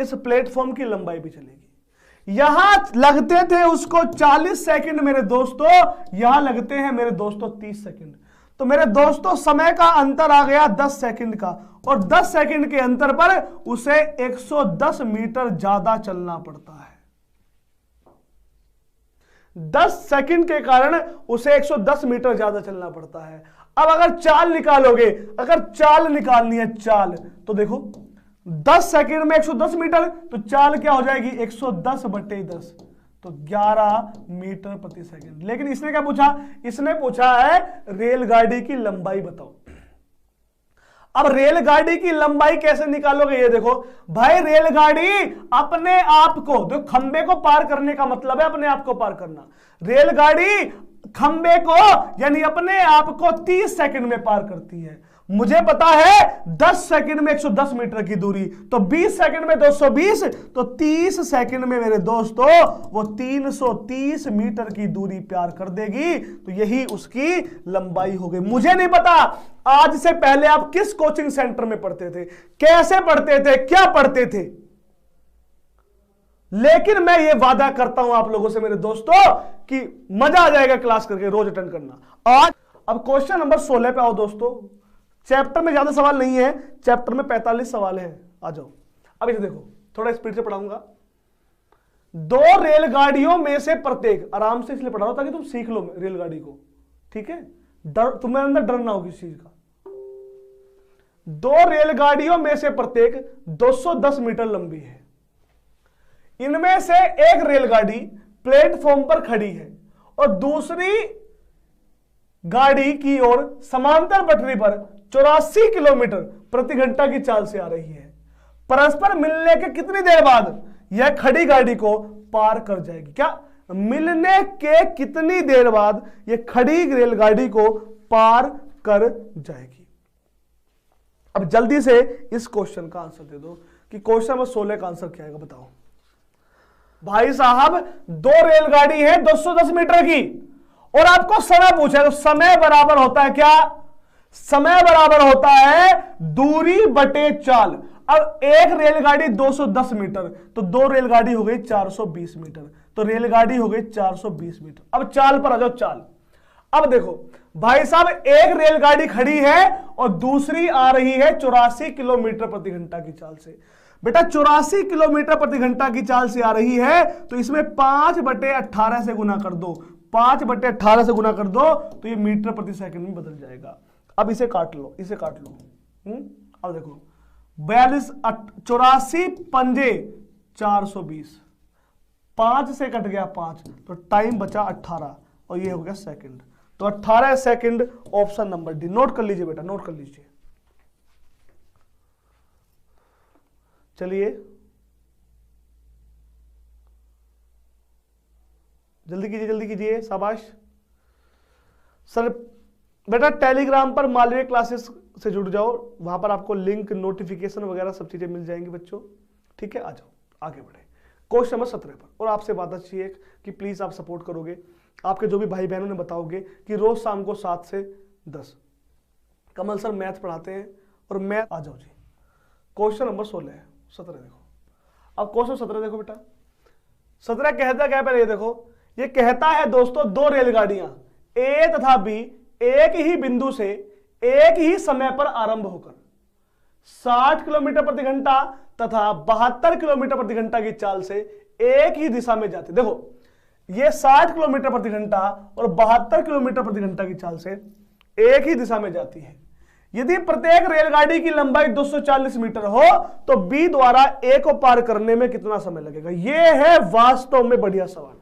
इस प्लेटफॉर्म की लंबाई भी चलेगी। यहां लगते थे उसको 40 सेकंड मेरे दोस्तों, यहां लगते हैं मेरे दोस्तों 30 सेकंड। तो मेरे दोस्तों समय का अंतर आ गया 10 सेकंड का, और 10 सेकंड के अंतर पर उसे 110 मीटर ज्यादा चलना पड़ता है। 10 सेकंड के कारण उसे 110 मीटर ज्यादा चलना पड़ता है। अब अगर चाल निकालोगे, अगर चाल निकालनी है चाल, तो देखो 10 सेकंड में 110 मीटर, तो चाल क्या हो जाएगी 110/10, तो 11 मीटर प्रति सेकंड। लेकिन इसने क्या पूछा, इसने पूछा है रेलगाड़ी की लंबाई बताओ। अब रेलगाड़ी की लंबाई कैसे निकालोगे, ये देखो भाई, रेलगाड़ी अपने आप को, तो खंबे को पार करने का मतलब है अपने आप को पार करना। रेलगाड़ी खंबे को यानी अपने आप को 30 सेकंड में पार करती है। मुझे पता है 10 सेकंड में 110 मीटर की दूरी, तो 20 सेकंड में 220, तो 30 सेकंड में मेरे दोस्तों वो 330 मीटर की दूरी पार कर देगी। तो यही उसकी लंबाई हो गई। मुझे नहीं पता आज से पहले आप किस कोचिंग सेंटर में पढ़ते थे, कैसे पढ़ते थे, क्या पढ़ते थे, लेकिन मैं ये वादा करता हूं आप लोगों से मेरे दोस्तों कि मजा आ जाएगा क्लास करके, रोज अटेंड करना। आज अब क्वेश्चन नंबर 16 पे आओ दोस्तों। चैप्टर में ज्यादा सवाल नहीं है, चैप्टर में 45 सवाल है। आ जाओ। अब इसे देखो, थोड़ा स्पीड से पढ़ाऊंगा। 2 रेलगाड़ियों में से प्रत्येक, आराम से इसलिए पढ़ा रहा हूं ताकि तुम सीख लो रेलगाड़ी को, ठीक है, डर तुम्हारे अंदर डर ना हो किसी चीज का। 2 रेलगाड़ियों में से प्रत्येक 210 मीटर लंबी है। इनमें से एक रेलगाड़ी प्लेटफॉर्म पर खड़ी है और दूसरी गाड़ी की ओर समांतर पटरी पर 84 किलोमीटर प्रति घंटा की चाल से आ रही है। परस्पर मिलने के कितनी देर बाद यह खड़ी गाड़ी को पार कर जाएगी? क्या मिलने के कितनी देर बाद यह खड़ी रेलगाड़ी को पार कर जाएगी? अब जल्दी से इस क्वेश्चन का आंसर दे दो कि क्वेश्चन नंबर 16 का आंसर क्या आएगा, बताओ भाई साहब। 2 रेलगाड़ी है 210 मीटर की और आपको समय पूछा है, तो समय बराबर होता है क्या? समय बराबर होता है दूरी बटे चाल। अब एक रेलगाड़ी 210 मीटर, तो 2 रेलगाड़ी हो गई 420 मीटर, तो रेलगाड़ी हो गई 420 मीटर। अब चाल पर आ जाओ, चाल। अब देखो भाई साहब, एक रेलगाड़ी खड़ी है और दूसरी आ रही है 84 किलोमीटर प्रति घंटा की चाल से। बेटा 84 किलोमीटर प्रति घंटा की चाल से आ रही है, तो इसमें 5/18 से गुना कर दो, 5/18 से गुना कर दो, तो ये मीटर प्रति सेकंड में बदल जाएगा। अब इसे काट लो, इसे काट लो। अब देखो 42 84 पंजे 420, 5 से कट गया 5, तो टाइम बचा 18 और ये हो गया सेकंड। तो 18 second option number D. Note कर लीजिए बेटा, नोट कर लीजिए। चलिए जल्दी कीजिए, जल्दी कीजिए, शाबाश सर। बेटा टेलीग्राम पर मालवीय क्लासेस से जुड़ जाओ, वहां पर आपको लिंक, नोटिफिकेशन वगैरह सब चीजें मिल जाएंगी बच्चों, ठीक है। आ जाओ, आगे बढ़े क्वेश्चन नंबर 17 पर। और आपसे बात अच्छी है कि प्लीज आप सपोर्ट करोगे, आपके जो भी भाई बहनों ने बताओगे कि रोज शाम को 7 से 10 कमल सर मैथ पढ़ाते हैं और मैथ। आ जाओ जी, क्वेश्चन नंबर 16 है, 17 देखो। अब क्वेश्चन 17 देखो बेटा, 17 कहता क्या है पहले ये देखो। ये कहता है दोस्तों 2 रेलगाड़ियां ए तथा बी एक ही बिंदु से एक ही समय पर आरंभ होकर 60 किलोमीटर प्रति घंटा तथा 72 किलोमीटर प्रति घंटा की चाल से एक ही दिशा में जाती। देखो ये 60 किलोमीटर प्रति घंटा और 72 किलोमीटर प्रति घंटा की चाल से एक ही दिशा में जाती है। यदि प्रत्येक रेलगाड़ी की लंबाई 240 मीटर हो तो बी द्वारा ए को पार करने में कितना समय लगेगा? यह है वास्तव में बढ़िया सवाल।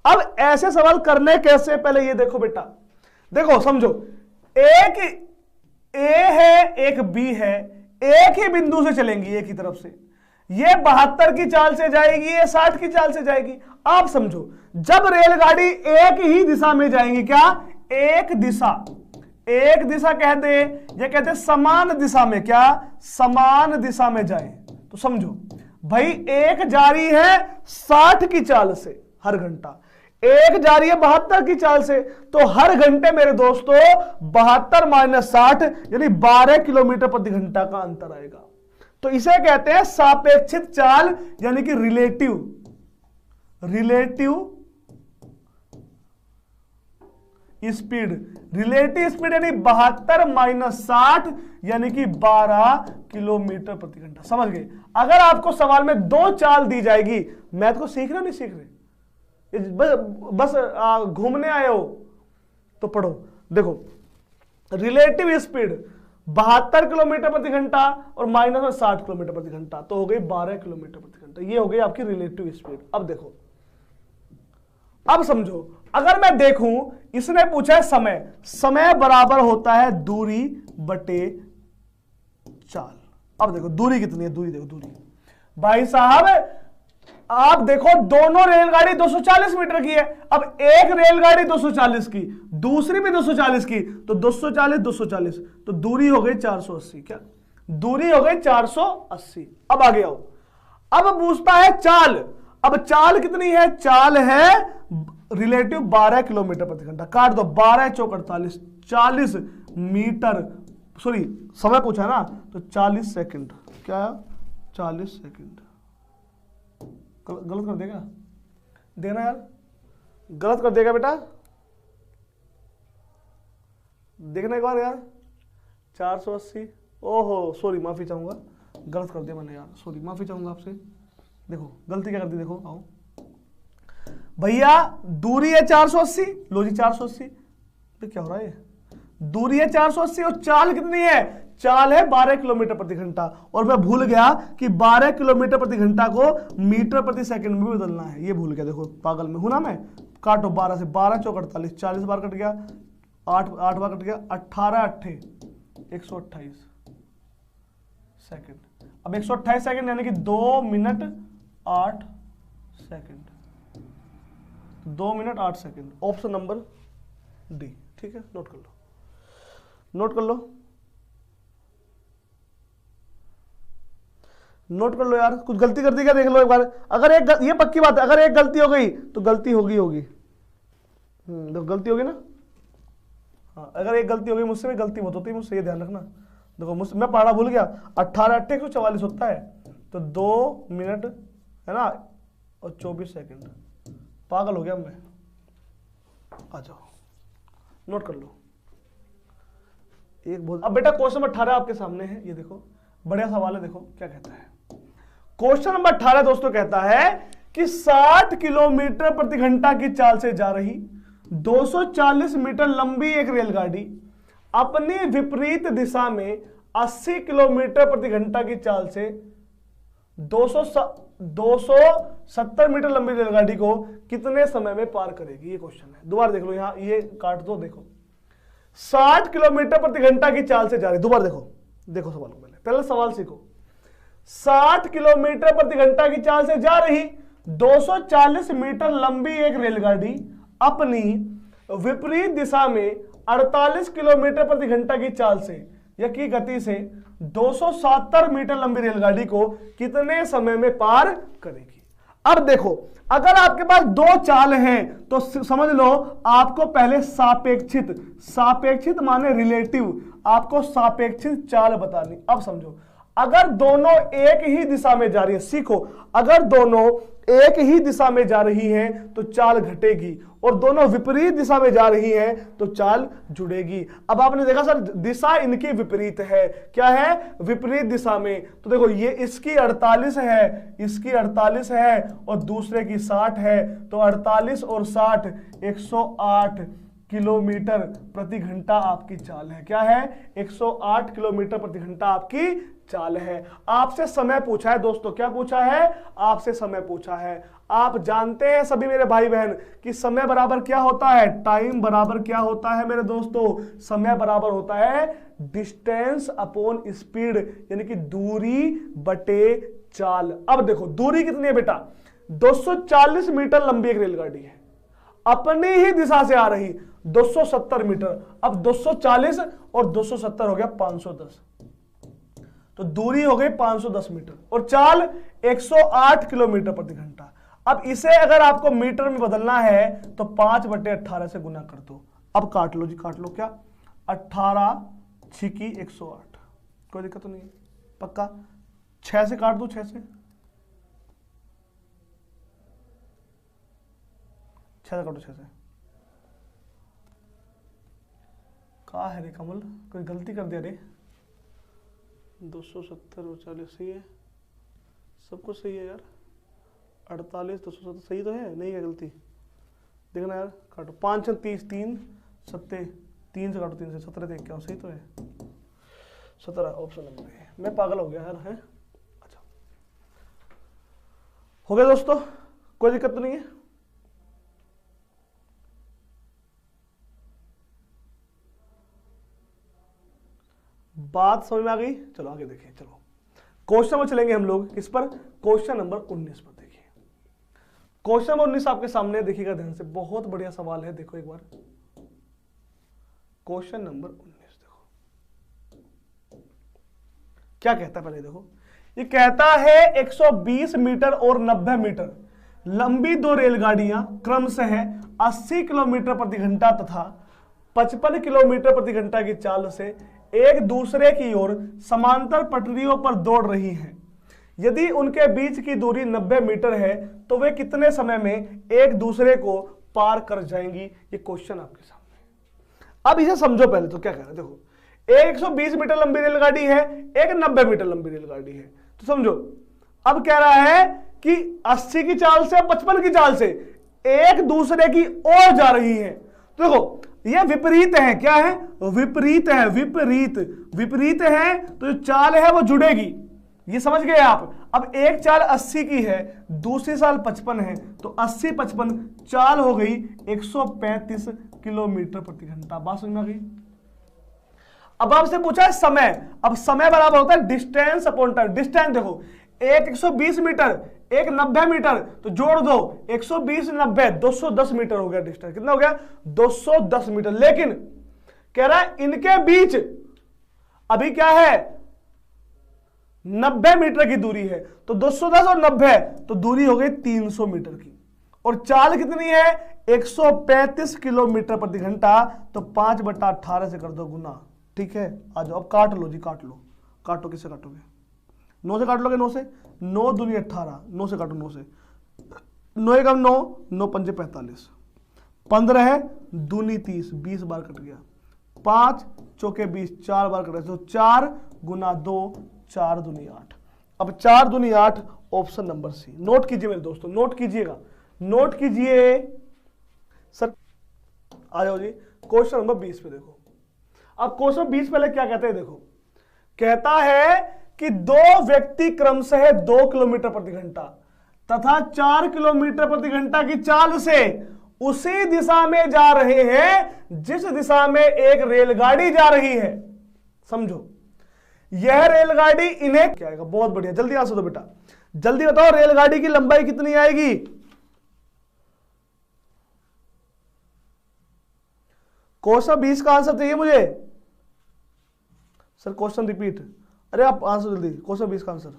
अब ऐसे सवाल करने कैसे, पहले ये देखो बेटा, देखो समझो, एक ए है एक बी है, एक ही बिंदु से चलेंगी एक ही तरफ से। ये 72 की चाल से जाएगी, ये 60 की चाल से जाएगी। आप समझो जब रेलगाड़ी एक ही दिशा में जाएंगी, क्या एक दिशा, एक दिशा कह दे, ये कहते समान दिशा में, क्या समान दिशा में जाए। तो समझो भाई एक जारी है 60 की चाल से हर घंटा, एक जा रही है 72 की चाल से, तो हर घंटे मेरे दोस्तों 72 माइनस 60 यानी 12 किलोमीटर प्रति घंटा का अंतर आएगा। तो इसे कहते हैं सापेक्षिक चाल, यानी कि रिलेटिव स्पीड। रिलेटिव स्पीड यानी 72 माइनस 60 यानी कि 12 किलोमीटर प्रति घंटा। समझ गए? अगर आपको सवाल में 2 चाल दी जाएगी, मैथ को सीख रहे हो नहीं सीख रहे? बस घूमने आए हो तो पढ़ो। देखो रिलेटिव स्पीड 72 किलोमीटर प्रति घंटा और माइनस में 60 किलोमीटर प्रति घंटा, तो हो गई 12 किलोमीटर प्रति घंटा। ये हो गई आपकी रिलेटिव स्पीड। अब देखो, अब समझो, अगर मैं देखूं, इसने पूछा है समय, समय बराबर होता है दूरी बटे चाल। अब देखो दूरी कितनी है, दूरी देखो, दूरी भाई साहब आप देखो दोनों रेलगाड़ी 240 मीटर की है। अब एक रेलगाड़ी 240 की, दूसरी भी 240 की, तो 240 240, तो दूरी हो गई 480। क्या दूरी हो गई 480। अब आगे आओ, अब पूछता है चाल। अब चाल कितनी है, चाल है रिलेटिव 12 किलोमीटर प्रति घंटा। काट दो, 12 चौक 48, 40 मीटर, सॉरी समय पूछा ना, तो 40 सेकंड। क्या 40 सेकंड गलत कर देगा, देना यार, गलत कर देगा बेटा, देखना एक बार यार। 480, ओहो सॉरी, माफी चाहूंगा, गलत कर दिया मैंने यार, सॉरी, माफी चाहूंगा आपसे। देखो गलती क्या कर दी, देखो आओ भैया, दूरी है 480, लो जी 480, तो क्या हो रहा है, दूरी है 480 और चाल कितनी है, चाल है 12 किलोमीटर प्रति घंटा। और मैं भूल गया कि 12 किलोमीटर प्रति घंटा को मीटर प्रति सेकंड में बदलना है, ये भूल गया। देखो पागल में हूं ना मैं। काटो 12 से, 12 चौक 48, 40 बार कट गया, 8 बार कट गया, 18 8 128 सेकंड। अब 128 सेकंड यानी कि 2 minute 8 second, 2 minute 8 second. Option number D, ठीक है, नोट कर लो, नोट कर लो, नोट कर लो यार। कुछ गलती कर दी क्या, देख लो एक बार। अगर एक ये पक्की बात है, अगर एक गलती हो गई तो गलती होगी देखो गलती होगी ना, हाँ, अगर एक गलती हो गई मुझसे भी गलती बहुत होती है मुझसे, ये ध्यान रखना। देखो मुझसे, मैं पढ़ा भूल गया, 18 8 144 होता है, तो 2 मिनट है ना और 24 सेकंड। पागल हो गया मैं। आ जाओ, नोट कर लो एक बहुत। अब बेटा क्वेश्चन नंबर 18 आपके सामने है, ये देखो बढ़िया सवाल है। देखो क्या कहता है क्वेश्चन नंबर 18 दोस्तों, कहता है कि 60 किलोमीटर प्रति घंटा की चाल से जा रही 240 मीटर लंबी एक रेलगाड़ी अपनी विपरीत दिशा में 80 किलोमीटर प्रति घंटा की चाल से 270 मीटर लंबी रेलगाड़ी को कितने समय में पार करेगी, ये क्वेश्चन है। दोबारा देख लो, यहां ये काट दो, देखो 60 किलोमीटर प्रति घंटा की चाल से जा रही, दोबारा देखो, देखो सवाल को, पहले सवाल सीखो। 60 किलोमीटर प्रति घंटा की चाल से जा रही 240 मीटर लंबी एक रेलगाड़ी अपनी विपरीत दिशा में 48 किलोमीटर प्रति घंटा की चाल से या की गति से 270 मीटर लंबी रेलगाड़ी को कितने समय में पार करेगी। अब देखो, अगर आपके पास दो चाल हैं तो समझ लो आपको पहले सापेक्षित, सापेक्षित माने रिलेटिव, आपको सापेक्षित चाल बतानी। अब समझो, अगर दोनों एक ही दिशा में जा रही है, सीखो, अगर दोनों एक ही दिशा में जा रही हैं तो चाल घटेगी, और दोनों विपरीत दिशा में जा रही हैं तो चाल जुड़ेगी। अब आपने देखा सर दिशा इनकी विपरीत है, क्या है, विपरीत दिशा में। तो देखो ये इसकी 48 है, इसकी 48 है और दूसरे की 60 है, तो 48 और 60 108 किलोमीटर प्रति घंटा आपकी चाल है। क्या है, 108 किलोमीटर प्रति घंटा आपकी चाल है। आपसे समय पूछा है दोस्तों, क्या पूछा है, आपसे समय पूछा है। आप जानते हैं सभी मेरे भाई बहन कि समय बराबर क्या होता है, टाइम बराबर क्या होता है मेरे दोस्तों, समय बराबर होता है डिस्टेंस अपॉन स्पीड, यानी कि दूरी बटे चाल। अब देखो दूरी कितनी है बेटा, 240 मीटर लंबी एक रेलगाड़ी है, अपनी ही दिशा से आ रही 270 मीटर। अब 240 और 270 हो गया 510, तो दूरी हो गई 510 मीटर और चाल 108 किलोमीटर प्रति घंटा। अब इसे अगर आपको मीटर में बदलना है तो 5/18 से गुना कर दो। अब काट लो जी, काट लो, क्या 18 छिकी 108, कोई दिक्कत तो नहीं है, पक्का। 6 से काट दो, 6 से, 6 से काटो, 6 से। कहा है रे कमल, कोई गलती कर दिया रे। 270 और 40 सही है, सब कुछ सही है यार। 48 270 सही तो है, नहीं है गलती, देखना यार, काटो 5 6 30, 3 7 3 से काटो, 3 से 17 देख क्या सही तो है, 17 ऑप्शन नंबर है। मैं पागल हो गया यार, है। अच्छा हो गया दोस्तों, कोई दिक्कत तो नहीं है। बात समझ में आ गई? चलो आगे देखें। चलो क्वेश्चन में चलेंगे हम लोग, किस पर? क्वेश्चन नंबर 19 पर। देखिए क्वेश्चन नंबर 19 आपके सामने, देखिएगा ध्यान से, बहुत बढ़िया सवाल है। देखो एक बार क्वेश्चन नंबर 19 देखो क्या कहता है, पहले देखो। ये कहता है 120 मीटर और 90 मीटर लंबी दो रेलगाड़ियां क्रमशः 80 किलोमीटर प्रति घंटा तथा 55 किलोमीटर प्रति घंटा की चाल से एक दूसरे की ओर समांतर पटरियों पर दौड़ रही हैं। यदि उनके बीच की दूरी 90 मीटर है तो वे कितने समय में एक दूसरे को पार कर जाएंगी? ये क्वेश्चन आपके सामने। अब इसे समझो पहले तो क्या कह रहे हैं, देखो एक 120 मीटर लंबी रेलगाड़ी है, एक 90 मीटर लंबी रेलगाड़ी है, तो समझो। अब कह रहा है कि 80 की चाल से 55 की चाल से एक दूसरे की ओर जा रही है। तो देखो ये विपरीत है, क्या है? विपरीत है, विपरीत विपरीत है, तो जो चाल है वो जुड़ेगी, ये समझ गए आप। अब एक चाल 80 की है, दूसरी चाल 55 है, तो 80 55 चाल हो गई 135 किलोमीटर प्रति घंटा। बात समझ में आ गई? अब आपसे पूछा है समय। अब समय बराबर होता है डिस्टेंस अपॉन टाइम। डिस्टेंस देखो, एक 120 मीटर, एक 90 मीटर, तो जोड़ दो 120 90 210 मीटर हो गया डिस्टेंस। कितना हो गया? 210 मीटर। लेकिन कह रहा है इनके बीच अभी क्या है? 90 मीटर की दूरी है, तो 210 और 90 तो दूरी हो गई 300 मीटर की। और चाल कितनी है? 135 किलोमीटर प्रति घंटा, तो 5/18 से कर दो गुना। ठीक है, आ जाओ अब काट लो जी, काट लो। काटो, किससे काटोगे? 9 से काट लोगे। 9 से 9 दूनी 18, 9 से काटो। 9 से 9 एकम 9, 9 पंजे 45, 15 है दूनी 30, 20 बार कट गया। 5 चौके 20, 4 बार कट गया, तो 4 गुना 2, 4 दूनी 8। अब 4 दूनी 8, ऑप्शन नंबर सी। नोट कीजिए मेरे दोस्तों, नोट कीजिएगा, नोट कीजिए। सर आ जाओ जी क्वेश्चन नंबर 20 पे देखो। अब क्वेश्चन 20 पहले क्या कहते हैं देखो, कहता है कि दो व्यक्ति क्रमशः 2 किलोमीटर प्रति घंटा तथा 4 किलोमीटर प्रति घंटा की चाल से उसी दिशा में जा रहे हैं जिस दिशा में एक रेलगाड़ी जा रही है। समझो, यह रेलगाड़ी इन्हें क्या आएगा? बहुत बढ़िया, जल्दी आंसर दो बेटा, जल्दी बताओ रेलगाड़ी की लंबाई कितनी आएगी? क्वेश्चन 20 का आंसर चाहिए मुझे। सर क्वेश्चन रिपीट, अरे आप आंसर जल्दी, क्वेश्चन 20 का आंसर।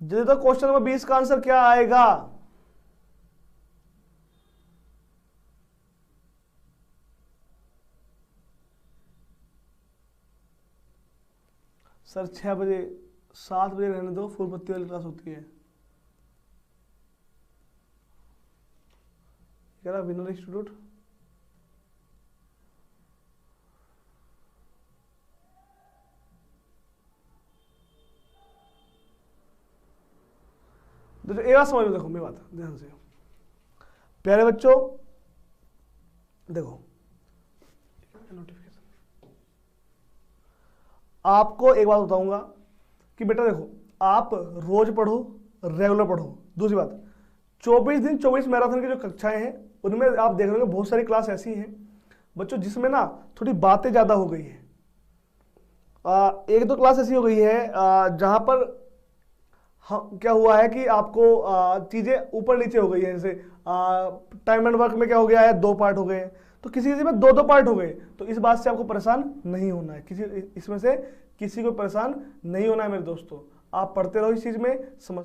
जल्दी तो क्वेश्चन नंबर 20 का आंसर क्या आएगा? सर 6 बजे 7 बजे रहने दो, फुल बत्ती वाली क्लास होती है। कह रहा विनर इंस्टीट्यूट। देखो एक बात समझ में, देखो मेरी बात ध्यान से प्यारे बच्चों, देखो आपको एक बात बताऊंगा कि बेटा देखो, आप रोज पढ़ो, रेगुलर पढ़ो। दूसरी बात, 24 दिन 24 मैराथन की जो कक्षाएं हैं उनमें आप देख रहे हो बहुत सारी क्लास ऐसी हैं बच्चों जिसमें ना थोड़ी बातें ज्यादा हो गई है। एक दो क्लास ऐसी हो गई है जहां पर क्या हुआ है कि आपको चीजें ऊपर नीचे हो गई है। जैसे टाइम एंड वर्क में क्या हो गया है, 2 पार्ट हो गए, तो किसी किसी में 2 पार्ट हो गए। तो इस बात से आपको परेशान नहीं होना है, इसमें से किसी को परेशान नहीं होना है मेरे दोस्तों। आप पढ़ते रहो इस चीज में, समझ